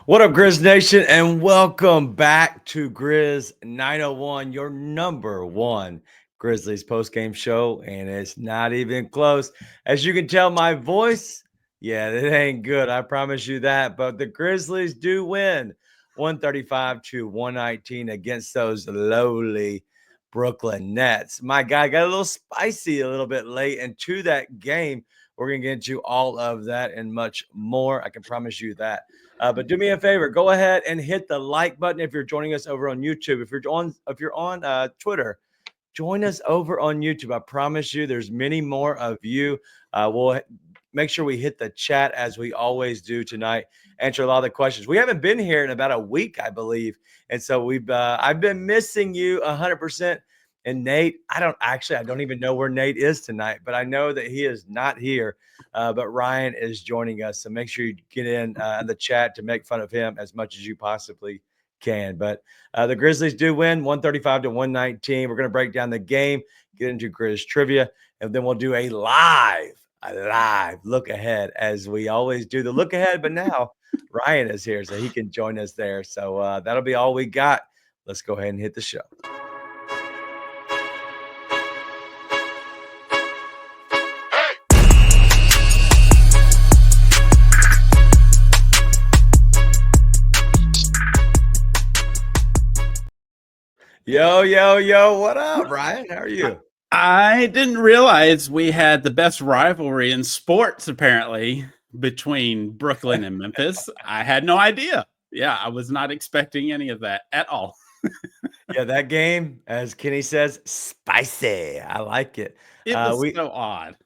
What up, Grizz Nation, and welcome back to Grizz 901, your number one Grizzlies postgame show, and it's not even close. As you can tell, my voice, yeah, it ain't good. I promise you that. But the Grizzlies do win 135 to 119 against those lowly Brooklyn Nets. My guy got a little spicy a little bit late into that game. We're going to get you all of that and much more. I can promise you that. But do me a favor, go ahead and hit the like button if you're joining us over on YouTube. If you're on Twitter, join us over on YouTube. I promise you, there's many more of you. We'll make sure we hit the chat as we always do tonight. Answer a lot of the questions. We haven't been here in about a week, I believe, and so I've been missing you 100%. And Nate, I don't even know where Nate is tonight, but I know that he is not here. But Ryan is joining us, so make sure you get in the chat to make fun of him as much as you possibly can. But the Grizzlies do win 135 to 119. We're going to break down the game, get into Grizz trivia, and then we'll do a live look ahead as we always do the look ahead. But now Ryan is here, so he can join us there. So that'll be all we got. Let's go ahead and hit the show. Yo, what up, Ryan? How are you? I didn't realize we had the best rivalry in sports, apparently, between Brooklyn and Memphis. I had no idea. Yeah, I was not expecting any of that at all. Yeah, that game, as Kenny says, spicy. I like it. It was We so odd.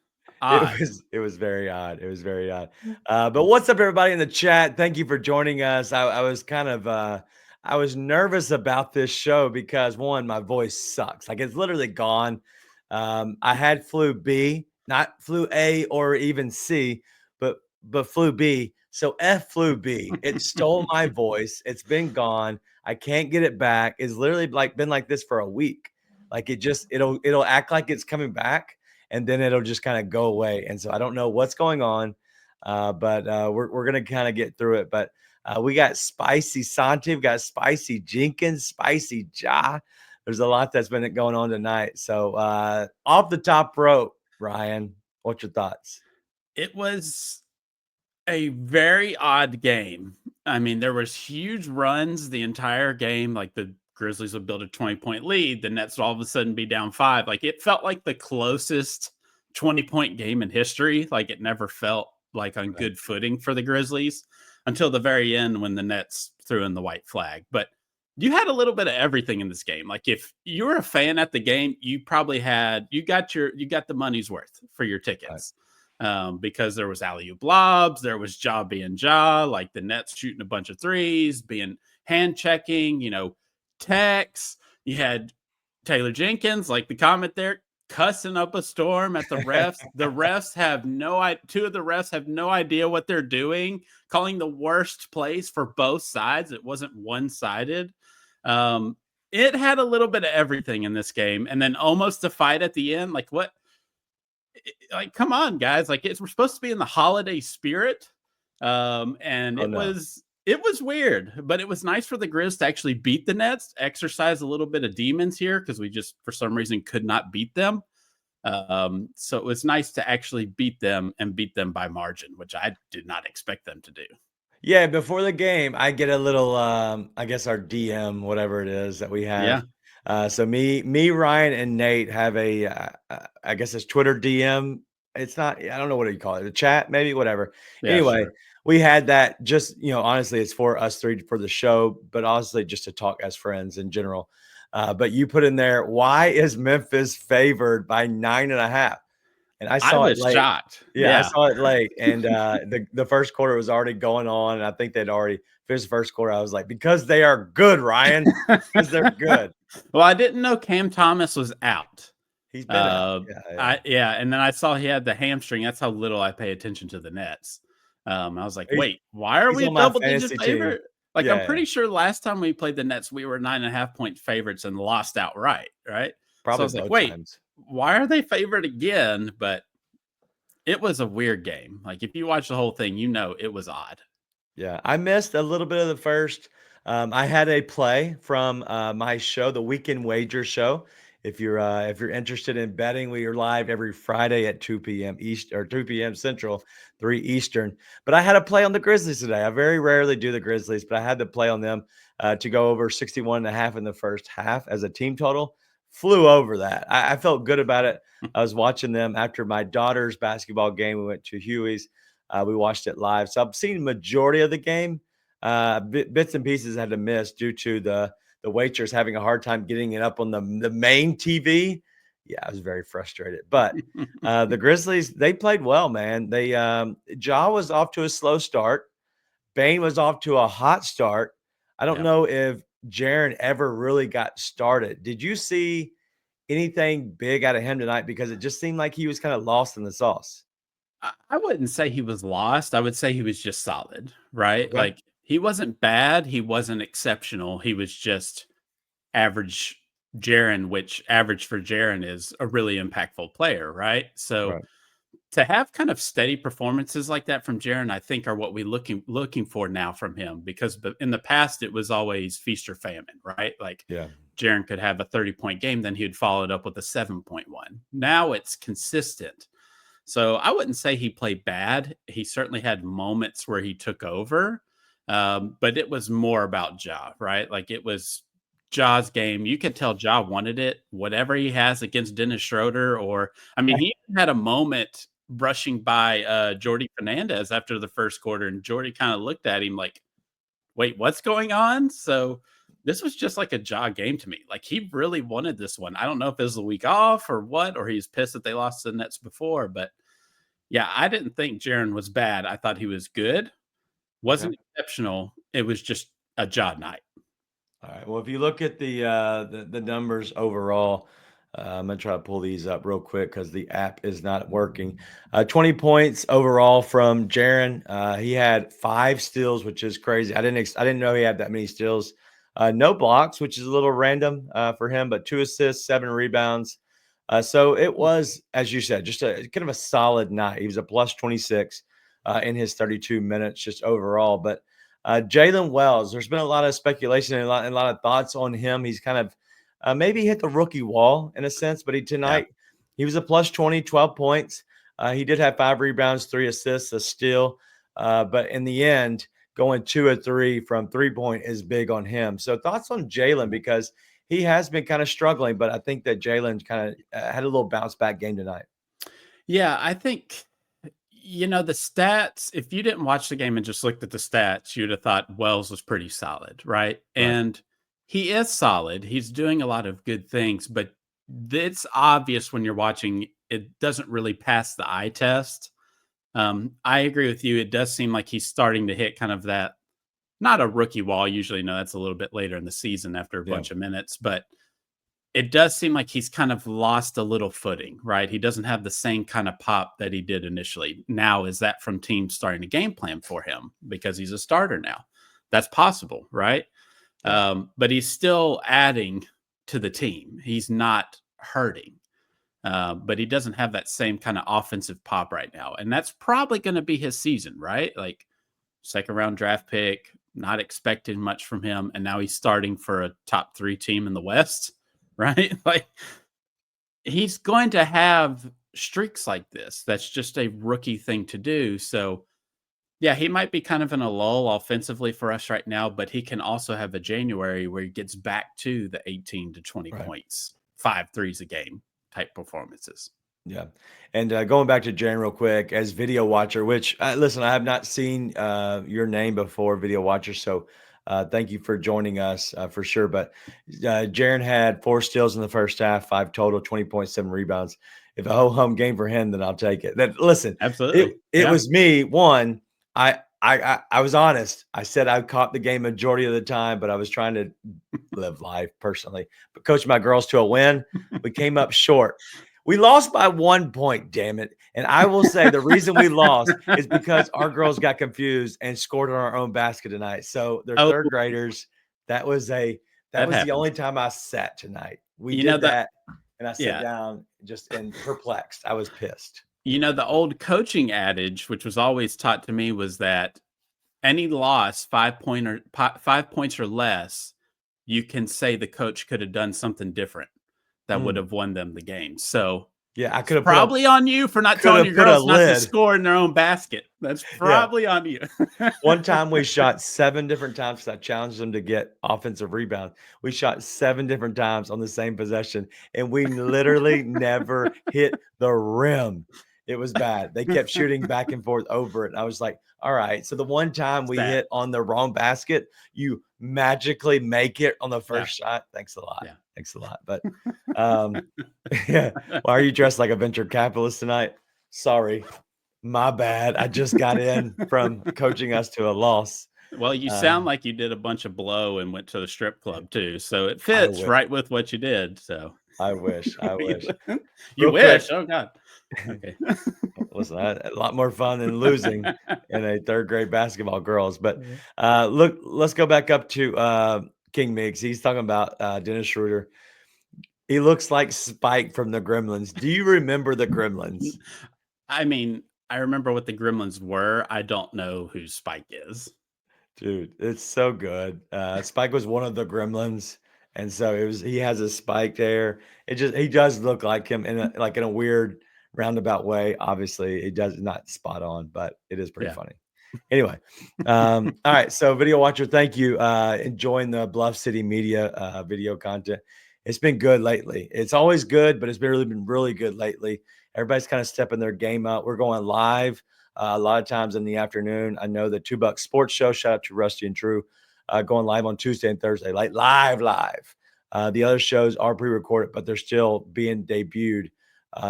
it was very odd. It was very odd. But what's up, everybody in the chat? Thank you for joining us. I was kind of I was nervous about this show because one, my voice sucks. Like it's literally gone. I had flu B, not flu A or even C, but flu B. So F flu B. It stole my voice. It's been gone. I can't get it back. It's literally like been like this for a week. Like it'll act like it's coming back and then it'll just kind of go away. And so I don't know what's going on, but we're gonna kind of get through it. But we got spicy Santi, we got spicy Jenkins, spicy Ja. There's a lot that's been going on tonight. So off the top rope, Ryan, what's your thoughts? It was a very odd game. I mean, there was huge runs the entire game. Like the Grizzlies would build a 20-point lead. The Nets would all of a sudden be down 5. Like it felt like the closest 20-point game in history. Like it never felt like on good footing for the Grizzlies until the very end when the Nets threw in the white flag. But you had a little bit of everything in this game. Like if you were a fan at the game, you probably you got the money's worth for your tickets. Because there was alley-oop lobs, there was Ja being Ja, like the Nets shooting a bunch of threes, being hand checking, techs. You had Taylor Jenkins, like the comment there, cussing up a storm at the refs. The refs have two of the refs have no idea what they're doing, calling the worst plays for both sides. It wasn't one-sided. It had a little bit of everything in this game, and then almost a fight at the end. Like what? Like, come on, guys! Like, we're supposed to be in the holiday spirit, and it was weird, but it was nice for the Grizz to actually beat the Nets, exercise a little bit of demons here because we just for some reason could not beat them. So it was nice to actually beat them and beat them by margin, which I did not expect them to do. Yeah, before the game, I get a little, I guess our DM, whatever it is that we have. So me, Ryan, and Nate have I guess it's Twitter DM. It's not, I don't know what do you call it, a chat, maybe, whatever. Yeah, Anyway, sure. we had that just, honestly, it's for us three for the show, but honestly, just to talk as friends in general. But you put in there, why is Memphis favored by 9.5? And I saw it was late. shocked. Yeah, I saw it late, and the first quarter was already going on, and I think they'd already finished the first quarter. I was like, because they are good, Ryan, because they're good. Well, I didn't know Cam Thomas was out. He's been out. And then I saw he had the hamstring. That's how little I pay attention to the Nets. I was like, wait, why are we a double-digit favorite? Like, I'm pretty sure last time we played the Nets, we were 9.5-point favorites and lost outright, right? Probably so I was like, wait, why are they favored again? But it was a weird game. Like, if you watch the whole thing, it was odd. Yeah, I missed a little bit of the first. I had a play from my show, the Weekend Wager Show. If you're interested in betting, we are live every Friday at 2 p.m. East or 2 p.m. Central, 3 Eastern. But I had a play on the Grizzlies today. I very rarely do the Grizzlies, but I had to play on them to go over 61.5 in the first half as a team total. Flew over that. I felt good about it. I was watching them after my daughter's basketball game. We went to Huey's. We watched it live. So I've seen majority of the game. Bits and pieces I had to miss due to the waitress having a hard time getting it up on the main TV. Yeah, I was very frustrated. But the Grizzlies, they played well, man. Ja was off to a slow start. Bane was off to a hot start. I don't Yeah. know if Jaren ever really got started. Did you see anything big out of him tonight? Because it just seemed like he was kind of lost in the sauce. I wouldn't say he was lost. I would say he was just solid, right? Okay. Like he wasn't bad, he wasn't exceptional. He was just average Jaren, which average for Jaren is a really impactful player, right? So Right. to have kind of steady performances like that from Jaren, I think are what we looking for now from him because in the past it was always feast or famine, right? Like Yeah. Jaren could have a 30-point game, then he'd follow it up with a 7.1. Now it's consistent. So I wouldn't say he played bad. He certainly had moments where he took over, but it was more about Ja, right? Like it was Ja's game. You could tell Ja wanted it, whatever he has against Dennis Schroeder, or I mean, he even had a moment brushing by Jordy Fernandez after the first quarter, and Jordy kind of looked at him like, "Wait, what's going on?" So this was just like a Ja game to me. Like he really wanted this one. I don't know if it was a week off or what, or he's pissed that they lost to the Nets before, but yeah, I didn't think Jaren was bad. I thought he was good. Okay. Wasn't exceptional. It was just a job night. All right. Well, if you look at the numbers overall, I'm gonna try to pull these up real quick because the app is not working. 20 points overall from Jaron. He had 5 steals, which is crazy. I didn't know he had that many steals. No blocks, which is a little random for him, but 2 assists, 7 rebounds. So it was, as you said, just a kind of a solid night. He was a plus 26 in his 32 minutes just overall, but. Jalen Wells, there's been a lot of speculation and a lot of thoughts on him. He's kind of maybe hit the rookie wall in a sense, but Yeah. tonight he was a plus 20, 12 points. He did have 5 rebounds, 3 assists, a steal. But in the end, going 2 of 3 from 3 point is big on him. So thoughts on Jalen because he has been kind of struggling, but I think that Jalen kind of had a little bounce back game tonight. Yeah, I think the stats, if you didn't watch the game and just looked at the stats, you'd have thought Wells was pretty solid, right? Right. And he is solid. He's doing a lot of good things, but it's obvious when you're watching, it doesn't really pass the eye test. I agree with you. It does seem like he's starting to hit kind of that, not a rookie wall. Usually, no, that's a little bit later in the season after a Yeah. bunch of minutes, but it does seem like he's kind of lost a little footing, right? He doesn't have the same kind of pop that he did initially. Now, is that from teams starting to game plan for him because he's a starter now? That's possible, right? Yeah. But he's still adding to the team. He's not hurting, but he doesn't have that same kind of offensive pop right now. And that's probably going to be his season, right? Like second round draft pick, not expecting much from him. And now he's starting for a top 3 team in the West, right? Like he's going to have streaks like this. That's just a rookie thing to do. So, yeah, he might be kind of in a lull offensively for us right now, but he can also have a January where he gets back to the 18 to 20 Right. points, 5 threes a game type performances. Yeah. And going back to Jaren real quick, as video watcher, which listen, I have not seen your name before, video watcher. So thank you for joining us for sure. But Jaren had 4 steals in the first half, 5 total, 20.7 rebounds. If a whole home game for him, then I'll take it. That listen, Absolutely. it Yeah. was me. One, I was honest. I said I caught the game majority of the time, but I was trying to live life personally. But coach my girls to a win. We came up short. We lost by 1 point, damn it. And I will say the reason we lost is because our girls got confused and scored on our own basket tonight. So they're Oh, third graders. That was the that only happens. time I sat tonight. We You know did that that and I sat yeah. down just and perplexed. I was pissed. The old coaching adage, which was always taught to me, was that any loss, 5 points or less, you can say the coach could have done something different that would Mm. have won them the game. So Yeah, I it's could have put probably on you for not telling your a girls not to lid. score in their own basket. That's Yeah. probably on you. One time we shot 7 different times 'cause I challenged them to get offensive rebound. We shot 7 different times on the same possession, and we literally never hit the rim. It was bad. They kept shooting back and forth over it, and I was like, "Alright, so the one time we Sad. hit on the wrong basket, you magically make it on the Yeah. first shot? Thanks a lot. Yeah. Thanks a lot." But, um, yeah. "Why are you dressed like a venture capitalist tonight?" "Sorry. My bad. I just got in from coaching us to a loss." Well, you sound Um, like you did a bunch of blow and went to the strip club too, so it I fits wish. right with what you did, so I wish. I wish. You Real quick, wish? Oh god. Okay. listen, I had a lot more fun than losing in a 3rd grade basketball girls. But Mhm. look, let's go back up to King Mix. He's talking about Dennis Schroeder. He looks like Spike from the Gremlins. Do you remember the Gremlins? I mean, I remember what the Gremlins were, I don't know who Spike is. Dude, it's so good. Spike was one of the gremlins, and so he has a spiked hair. He does look like him in a weird roundabout way. Obviously, it does not spot on, but it is pretty Yeah. funny. Anyway, all right. So, video watcher, thank you. Enjoying the Bluff City Media video content. It's been good lately. It's always good, but it's been really good lately. Everybody's kind of stepping their game up. We're going live a lot of times in the afternoon. I know the $2 Sports Show. Shout out to Rusty and Drew, going live on Tuesday and Thursday, like live. The other shows are pre-recorded, but they're still being debuted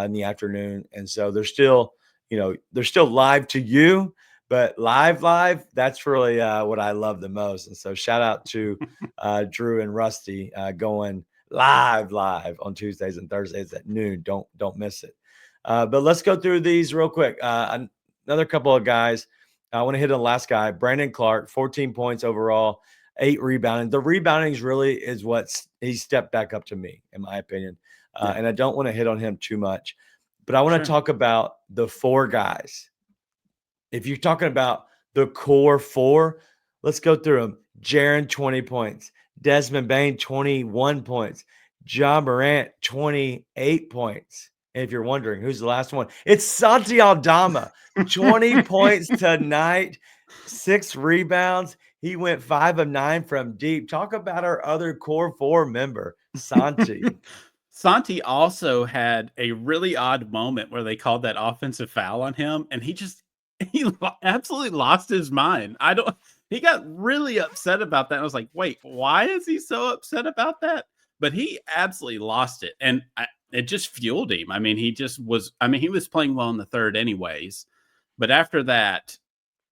in the afternoon, and so they're still live to you, but live. That's really what I love the most. And so shout out to Drew and Rusty going live on Tuesdays and Thursdays at noon. Don't miss it. But let's go through these real quick. Another couple of guys. I want to hit on the last guy, Brandon Clark, 14 points overall, 8 rebounding. The rebounding really is he stepped back up to me, in my opinion. Yeah. And I don't want to hit on him too much, but I want to Sure. talk about the 4 guys. If you're talking about the core 4, let's go through them. Jaren, 20 points. Desmond Bain, 21 points. John Morant, 28 points. And if you're wondering who's the last one, it's Santi Aldama, 20 points tonight, 6 rebounds. He went 5 of 9 from deep. Talk about our other core 4 member, Santi. Santi also had a really odd moment where they called that offensive foul on him, and absolutely lost his mind. He got really upset about that. I was like, wait, why is he so upset about that? But he absolutely lost it, and it just fueled him. I mean, he was playing well in the third, anyways, but after that,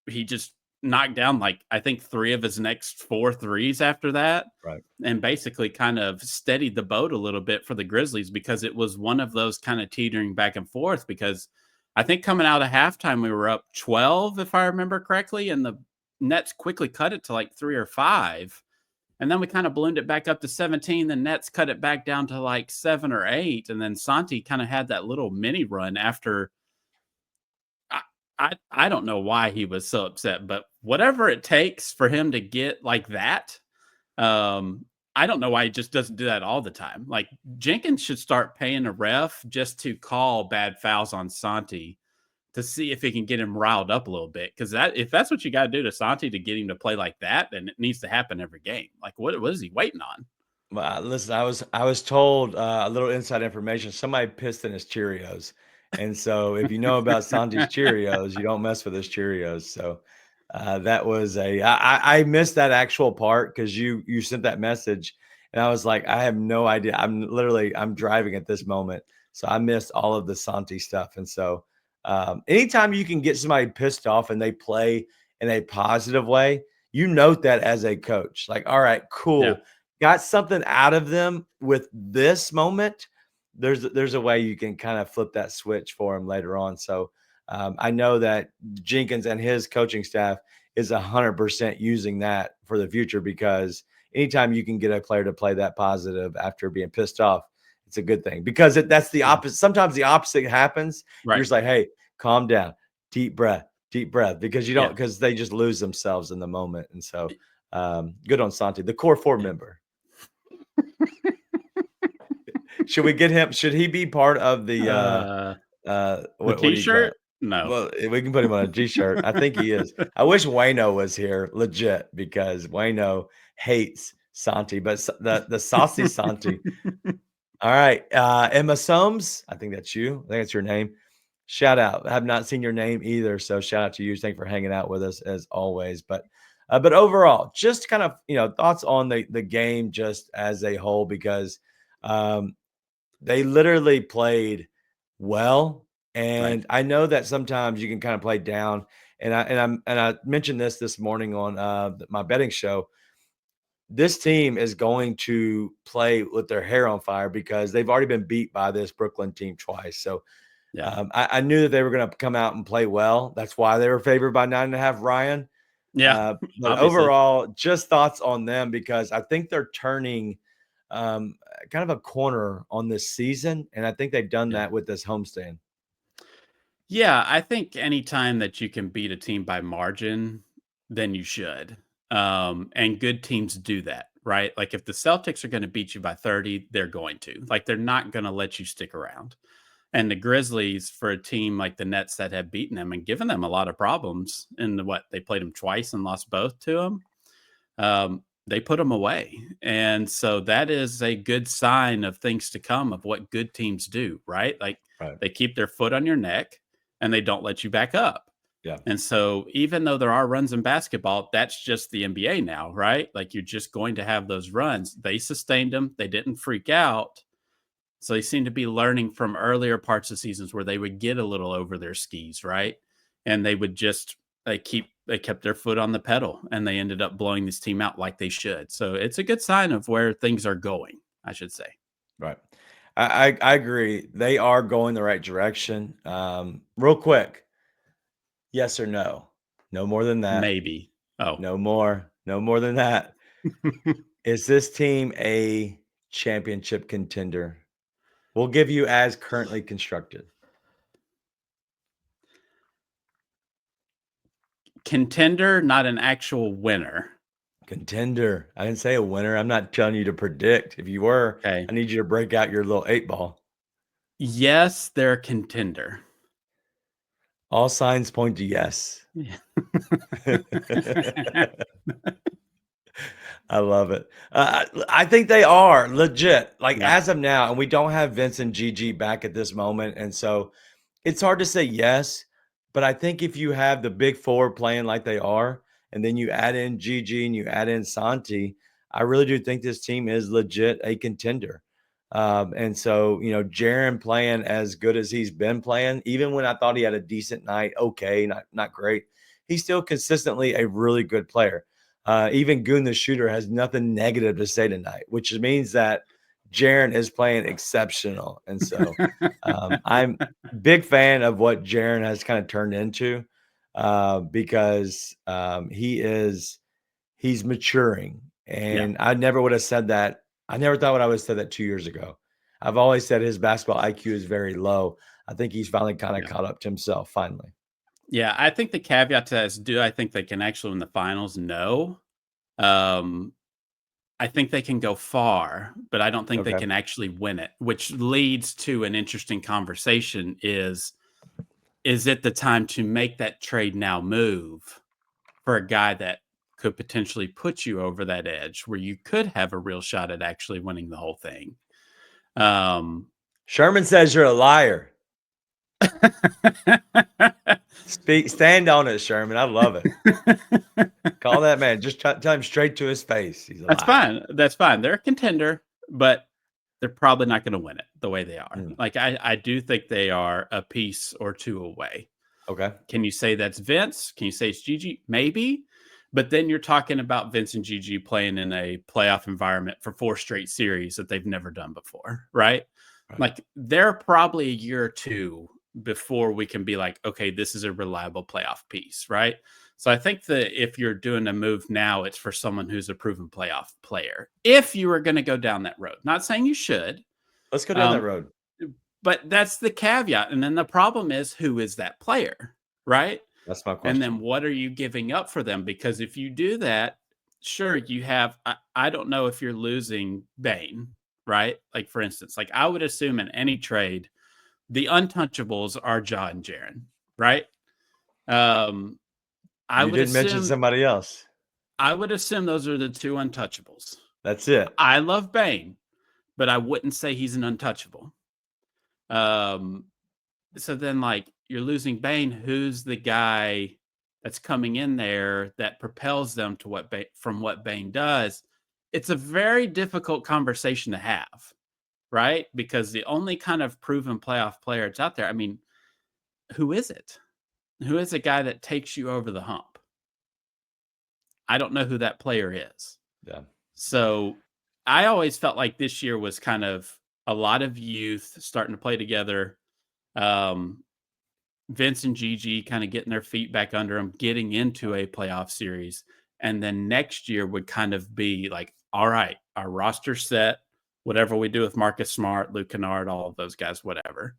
he just knocked down like I think 3 of his next 4 threes after that, Right. and basically kind of steadied the boat a little bit for the Grizzlies because it was one of those kind of teetering back and forth. Because I think coming out of halftime we were up 12 if I remember correctly, and the Nets quickly cut it to like 3 or 5. And then we kind of ballooned it back up to 17. The Nets cut it back down to like 7 or 8. And then Santi kind of had that little mini run after. I don't know why he was so upset, but whatever it takes for him to get like that, I don't know why he just doesn't do that all the time. Like Jenkins should start paying a ref just to call bad fouls on Santi to see if he can get him riled up a little bit. Because if that's what you got to do to Santi to get him to play like that, then it needs to happen every game. Like what is he waiting on? Well, listen, I was told a little inside information. Somebody pissed in his Cheerios, and so if you know about Santi's Cheerios, you don't mess with his Cheerios. So that was I missed that actual part because you sent that message, and I was like, I have no idea. I'm driving at this moment, so I missed all of the Santi stuff. And so anytime you can get somebody pissed off and they play in a positive way, you note that as a coach. Like, all right, Yeah. cool, got something out of them with this moment. There's a way you can kind of flip that switch for them later on. So I know that Jenkins and his coaching staff is 100% using that for the future, because anytime you can get a player to play that positive after being pissed off, it's a good thing, because that's the Yeah. opposite. Sometimes the opposite happens. You're Right. just like, hey, calm down, deep breath, deep breath, because you don't, Yeah. because they just lose themselves in the moment. And so good on Santi, the core four Yeah. member. Should we get him? Should he be part of The what do you call T-shirt? it? No. Well, we can put him on a T-shirt. I think he is. I wish Wayno was here, legit, because Wayno hates Santi, but the saucy Santi. All right, Emma Soames, I think that's you. I think that's your name. Shout out. I have not seen your name either, so shout out to you. Thanks for hanging out with us as always. But overall, just kind of thoughts on the game just as a whole, because they literally played well, Right. and I know that sometimes you can kind of play down. And I mentioned this morning on my betting show. This team is going to play with their hair on fire because they've already been beat by this Brooklyn team twice. So Yeah. I knew that they were going to come out and play well. That's why they were favored by 9.5, Ryan. Yeah. But Obviously. overall, just thoughts on them, because I think they're turning kind of a corner on this season, and I think they've done Yeah. that with this homestand. Yeah, I think anytime that you can beat a team by margin, then you should. And good teams do that, right? Like if the Celtics are going to beat you by 30, they're going to. Like they're not going to let you stick around. And the Grizzlies, for a team like the Nets that have beaten them and given them a lot of problems in they played them twice and lost both to them. They put them away. And so that is a good sign of things to come of what good teams do, right? Like Right. they keep their foot on your neck and they don't let you back up. Yeah. And so even though there are runs in basketball, that's just the NBA now, right? Like you're just going to have those runs. They sustained them. They didn't freak out. So they seem to be learning from earlier parts of seasons where they would get a little over their skis, right? And they would just they kept their foot on the pedal and they ended up blowing this team out like they should. So it's a good sign of where things are going, I should say. Right. I agree. They are going the right direction. Real quick, yes or no? No more than that. Maybe. Oh. No more. No more than that. Is this team a championship contender? We'll give you as currently constructed. Contender, not an actual winner. Contender. I didn't say a winner. I'm not telling you to predict. If you were, Okay. I need you to break out your little 8-ball. Yes, they're a contender. All signs point to yes. Yeah. I love it. I think they are legit. Like Yeah. as of now, and we don't have Vince and Gigi back at this moment, and so it's hard to say yes. But I think if you have the big four playing like they are, and then you add in Gigi and you add in Santi, I really do think this team is legit a contender. And so, Jaren playing as good as he's been playing, even when I thought he had a decent night, okay, not great, he's still consistently a really good player. Even Goon the Shooter has nothing negative to say tonight, which means that Jaren is playing exceptional. And so I'm big fan of what Jaren has kind of turned into because he's maturing. Yeah. And I never would have said that. I never thought I would have said that 2 years ago. I've always said his basketball IQ is very low. I think he's finally kind of Yeah. caught up to himself finally. Yeah, I think the caveat to that is, do I think they can actually win the finals? No. I think they can go far, but I don't think they Okay. can actually win it, which leads to an interesting conversation is it the time to make that trade now move for a guy that could potentially put you over that edge where you could have a real shot at actually winning the whole thing? Sherman says you're a liar. Stand on it, Sherman. I love it. Call that man. Just tell him straight to his face. He's a That's liar. fine. That's fine. They're a contender, but they're probably not going to win it the way they are. Like I do think they are a piece or two away. Okay. Can you say that's Vince? Can you say it's Gigi? Maybe. But then you're talking about Vince and Gigi playing in a playoff environment for 4 straight series that they've never done before, right? Like they're probably a year or two before we can be like, okay, this is a reliable playoff piece, right? So I think that if you're doing a move now, it's for someone who's a proven playoff player. If you were going to go down that road, not saying you should. Let's go down that road. But that's the caveat. And then the problem is, who is that player, right? That's my And then question. what are you giving up for them? Because if you do that, sure, you have I don't know if you're losing Bane, right? Like, for instance, like, I would assume in any trade, the untouchables are Ja and Jaren, right? Um, I You would didn't mention assume somebody else. I would assume those are the 2 untouchables. That's it. I love Bane, but I wouldn't say he's an untouchable. Um, so then, like, you're losing Bane, who's the guy that's coming in there that propels them to from what Bane does? It's a very difficult conversation to have, right? Because the only kind of proven playoff player that's out there, I mean, who is it? Who is a guy that takes you over the hump? I don't know who that player is. Yeah. So I always felt like this year was kind of a lot of youth starting to play together. Um, Vince and Gigi kind of getting their feet back under them, getting into a playoff series. And then next year would kind of be like, all right, our roster set, whatever we do with Marcus Smart, Luke Kennard, all of those guys, whatever.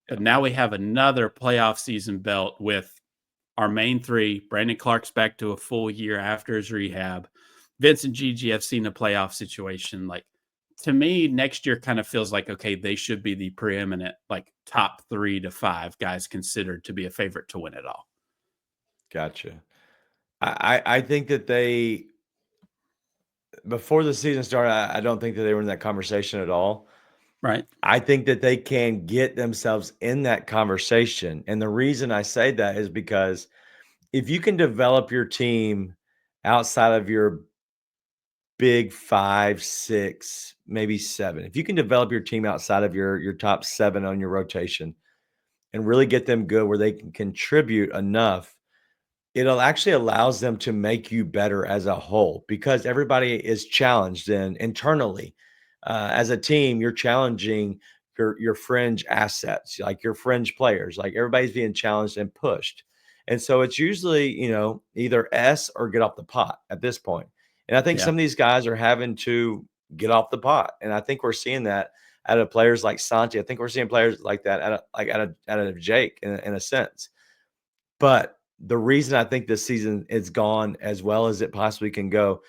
And now we have another playoff season belt with our main three. Brandon Clark's back to a full year after his rehab. Vince and Gigi have seen a playoff situation. Like, to me, next year kind of feels like, okay, they should be the preeminent, like, top 3 to 5 guys considered to be a favorite to win it all. Gotcha. I think that they before the season started, I don't think that they were in that conversation at all. Right. I think that they can get themselves in that conversation. And the reason I say that is because if you can develop your team outside of your big 5, 6, maybe 7, if you can develop your team outside of your top 7 on your rotation and really get them good where they can contribute enough, it'll actually allows them to make you better as a whole because everybody is challenged and internally. As a team, you're challenging your fringe assets, like your fringe players, like everybody's being challenged and pushed. And so it's usually, either S or get off the pot at this point. And I think Yeah. some of these guys are having to get off the pot. And I think we're seeing that out of players like Santi. I think we're seeing players like that out of Jake in a sense. But the reason I think this season is gone as well as it possibly can go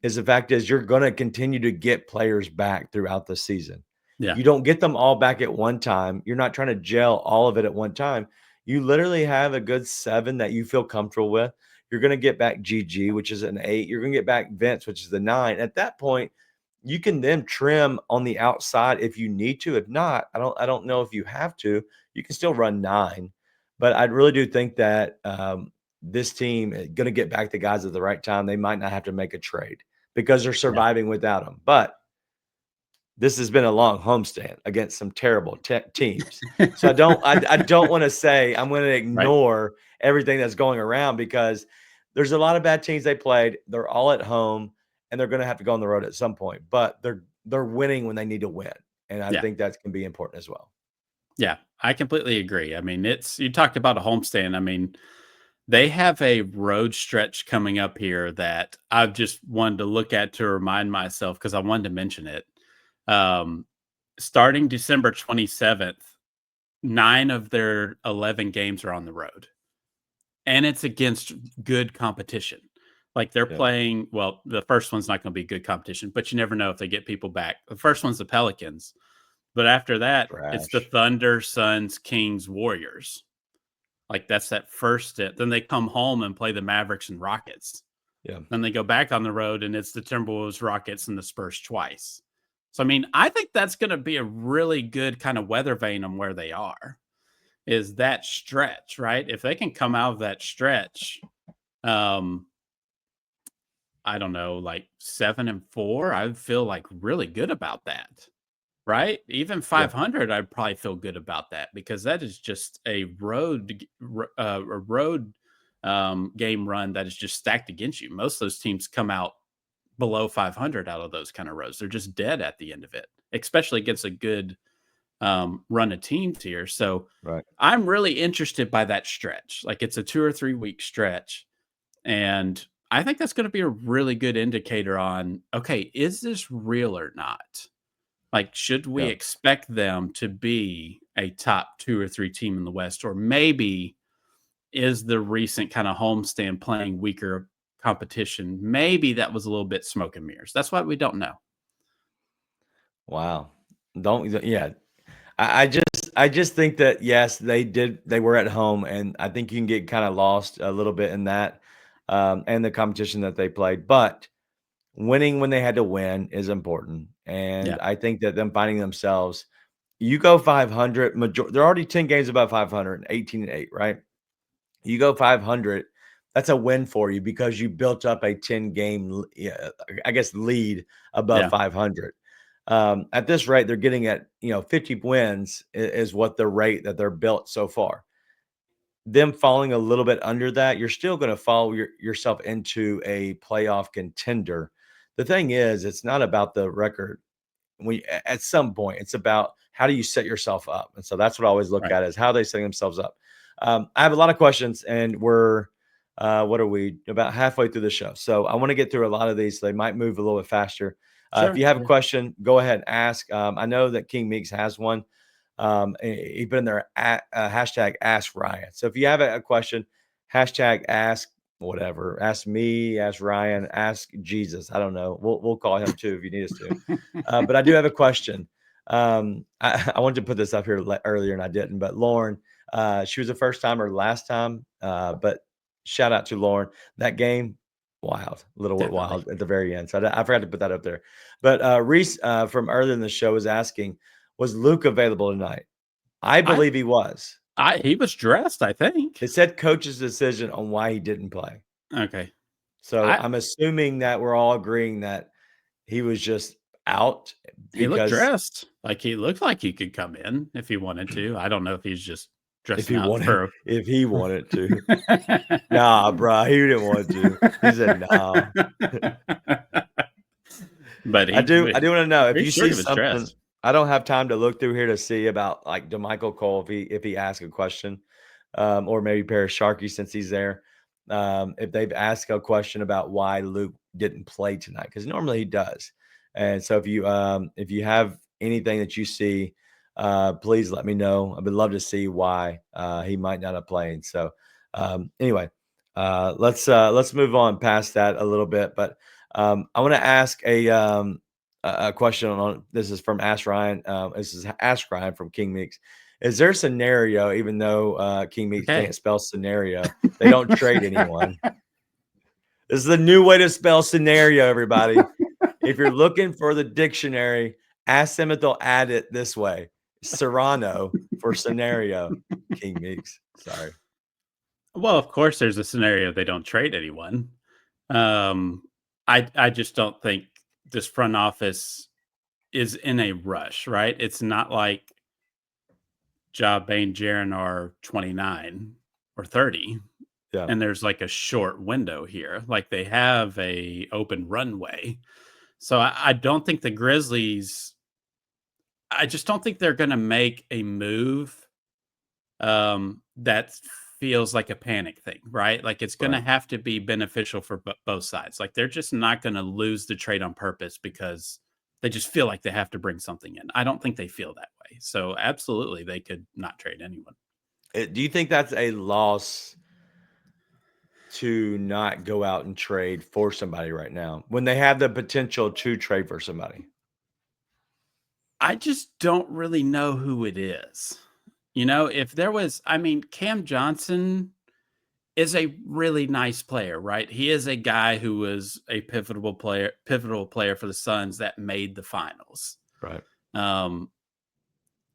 is the fact is you're going to continue to get players back throughout the season. Yeah. You don't get them all back at one time. You're not trying to gel all of it at one time. You literally have a good 7 that you feel comfortable with. You're going to get back GG, which is an 8. You're going to get back Vince, which is the 9. At that point, you can then trim on the outside if you need to. If not, I don't know if you have to. You can still run 9. But I really do think that this team is going to get back the guys at the right time. They might not have to make a trade because they're Yeah. surviving without them. But this has been a long homestand against some terrible teams. So I don't want to say I'm going to Right. ignore everything that's going around because there's a lot of bad teams they played. They're all at home and they're going to have to go on the road at some point. But they're winning when they need to win, and I Yeah. think that can be important as well. Yeah. I completely agree. I mean, you talked about a homestand. I mean, they have a road stretch coming up here that I've just wanted to look at to remind myself because I wanted to mention it. Um, Starting December 27th, 9 of their 11 games are on the road, and it's against good competition. Like, they're Yeah. playing, well, the first one's not going to be good competition, but you never know if they get people back. The first one's the Pelicans, but after that, it's the Trash. Thunder, Suns, Kings, Warriors. Like, that's that first step. Then they come home and play the Mavericks and Rockets. Yeah. Then they go back on the road and it's the Timberwolves, Rockets, and the Spurs twice. So, I mean, I think that's going to be a really good kind of weather vane on where they are, is that stretch, right? If they can come out of that stretch, um, I don't know, like 7-4, I would feel like really good about that. Right? Even Yeah. 500, I'd probably feel good about that because that is just a road game run that is just stacked against you. Most of those teams come out below 500 out of those kind of roads. They're just dead at the end of it, especially against a good run of teams here. So Right. I'm really interested by that stretch. Like, it's a 2 or 3 week stretch. And I think that's going to be a really good indicator on, okay, is this real or not? Like, should we Yeah. expect them to be a top 2 or 3 team in the West, or maybe is the recent kind of homestand playing weaker competition. Maybe that was a little bit smoke and mirrors. That's why we don't know. Wow. Don't yeah. I just think that yes, they were at home, and I think you can get kind of lost a little bit in that, and the competition that they played. But winning when they had to win is important, and Yeah. I think that them finding themselves, you go 500, they're already 10 games above 500, 18-8, right? You go 500, that's a win for you because you built up a 10-game, yeah, I guess, lead above Yeah. 500. At this rate, they're getting at 50 wins is what the rate that they're built so far. Them falling a little bit under that, you're still going to fall yourself into a playoff contender. The thing is, it's not about the record. At some point, it's about how do you set yourself up, and so that's what I always look Right. at is how they setting themselves up. I have a lot of questions, and we're what are we about halfway through the show? So I want to get through a lot of these. So they might move a little bit faster. If Sure. you have a Sure. question, go ahead and ask. I know that King Meeks has one. He put in there at hashtag Ask Ryan. So if you have a question, hashtag Ask whatever. Ask me. Ask Ryan. Ask Jesus. I don't know. We'll call him too if you need us to. But I do have a question. I wanted to put this up here earlier and I didn't. But Lauren, she was a first timer last time. But shout out to Lauren. That game, wild, a little bit Definitely. wild at the very end. So I forgot to put that up there. But Reese from earlier in the show was asking, was Luke available tonight? I I, believe he was. he was dressed, I think. It said coach's decision on why he didn't play. Okay. So I I'm assuming that we're all agreeing that he was just out He looked because dressed. Like, he looked like he could come in if he wanted to. I don't know if he's just if dressing he out wanted for if he wanted to. Nah, bro, he didn't want to. He said, "No." But I do wanna know if pretty you sure see he was something. dressed. I don't have time to look through here to see about, like, DeMichael Cole if he asked a question, or maybe Paris Sharkey since he's there, if they've asked a question about why Luke didn't play tonight because normally he does. And so if you have anything that you see, please let me know. I would love to see why, he might not have played. So, anyway, let's move on past that a little bit, but I want to ask a question on this is from Ask Ryan. This is Ask Ryan from King Meeks. Is there a scenario, even though King Meeks Okay. can't spell scenario, they don't trade anyone? This is the new way to spell scenario, everybody. If you're looking for the dictionary, ask them if they'll add it this way. Serrano for scenario. King Meeks. Sorry. Well, of course, there's a scenario they don't trade anyone. Um, I just don't think this front office is in a rush, right? It's not like Ja, Bane, Jaren are 29 or 30, Yeah. and there's like a short window here. Like, they have a open runway. So I don't think the Grizzlies. I just don't think they're going to make a move that feels like a panic thing, right? Like, it's going to Right. have to be beneficial for both sides. Like, they're just not going to lose the trade on purpose because they just feel like they have to bring something in. I don't think they feel that way. So absolutely, they could not trade anyone. Do you think that's a loss to not go out and trade for somebody right now when they have the potential to trade for somebody? I just don't really know who it is. If there was, I mean, Cam Johnson is a really nice player, right? He is a guy who was a pivotal player for the Suns that made the finals. Right. Um,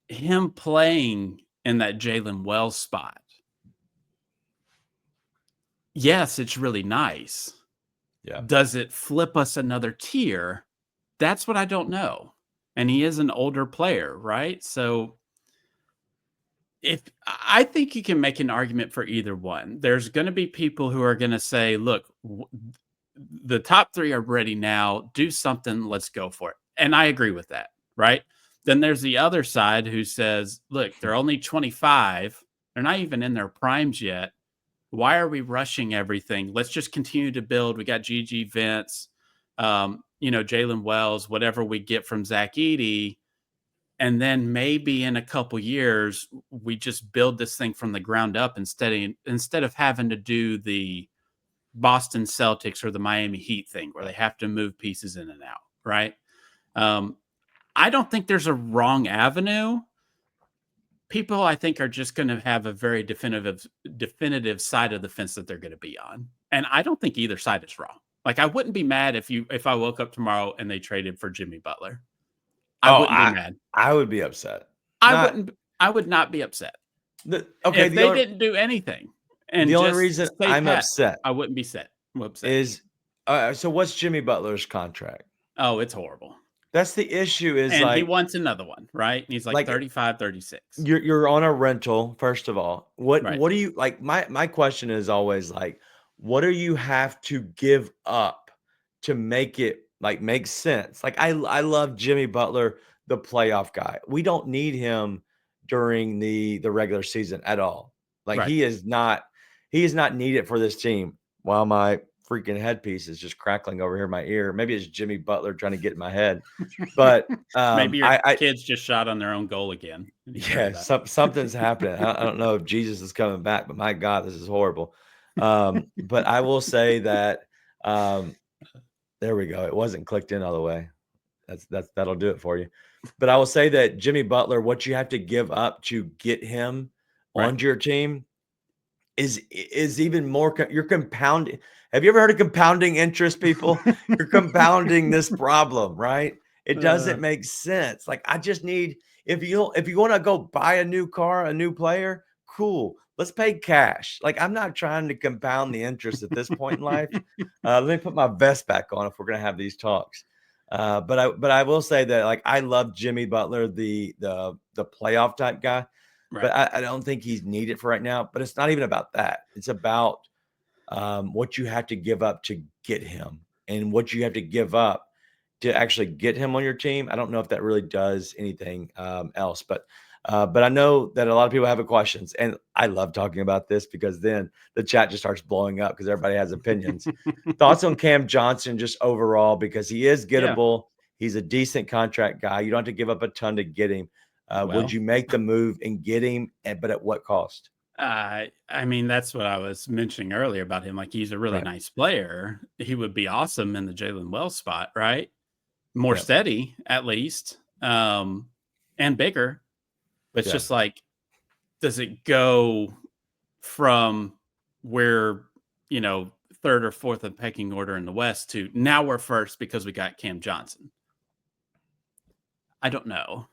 Him playing in that Jalen Wells spot, yes, it's really nice. Yeah. Does it flip us another tier? That's what I don't know. And he is an older player, right? So if I think you can make an argument for either one. There's going to be people who are going to say, look, the top three are ready now. Do something. Let's go for it. And I agree with that. Right. Then there's the other side who says, look, they're only 25. They're not even in their primes yet. Why are we rushing everything? Let's just continue to build. We got GG Vince, Jalen Wells, whatever we get from Zach Edey. And then maybe in a couple years, we just build this thing from the ground up instead of having to do the Boston Celtics or the Miami Heat thing where they have to move pieces in and out, right? Um, I don't think there's a wrong avenue. People, I think, are just going to have a very definitive side of the fence that they're going to be on, and I don't think either side is wrong. Like, I wouldn't be mad if I woke up tomorrow and they traded for Jimmy Butler. I Oh, wouldn't be mad. I would be upset. I would not be upset. Okay, If they didn't do anything and the only just reason stay I'm pat, upset I wouldn't be upset. is so what's Jimmy Butler's contract? Oh, it's horrible. That's the issue is And he like wants another one, right? He's like 35, 36. you're on a rental, first of all. What Right. what do you like? My question is always like, what do you have to give up to make it like make sense? Like I love Jimmy Butler, the playoff guy. We don't need him during the regular season at all. Like Right. he is not needed for this team. While my freaking headpiece is just crackling over here in my ear. Maybe it's Jimmy Butler trying to get in my head. But Maybe your I kids just shot on their own goal again. yeah, something's happening. I don't know if Jesus is coming back, but my God, this is horrible. But I will say that there we go. It wasn't clicked in all the way. That'll do it for you. But I will say that Jimmy Butler, what you have to give up to get him Right. onto your team is even more. You're compounding. Have you ever heard of compounding interest, people? You're compounding this problem, right? It doesn't make sense. Like I just need if you want to go buy a new car, a new player, cool. Let's pay cash. Like I'm not trying to compound the interest at this point in life. Let me put my vest back on if we're gonna have these talks. But I will say that like I love Jimmy Butler, the playoff type guy. Right. But I don't think he's needed for right now. But it's not even about that. It's about what you have to give up to get him and what you have to give up to actually get him on your team. I don't know if that really does anything else, but I know that a lot of people have questions, and I love talking about this because then the chat just starts blowing up because everybody has opinions. Thoughts on Cam Johnson just overall because he is gettable. He's a decent contract guy. You don't have to give up a ton to get him. Would you make the move and get him, but at what cost? I mean, that's what I was mentioning earlier about him. Like, he's a really nice player. He would be awesome in the Jalen Wells spot, right? More steady, at least, and bigger. But it's just like, does it go from where, third or fourth in pecking order in the West to now we're first because we got Cam Johnson? I don't know.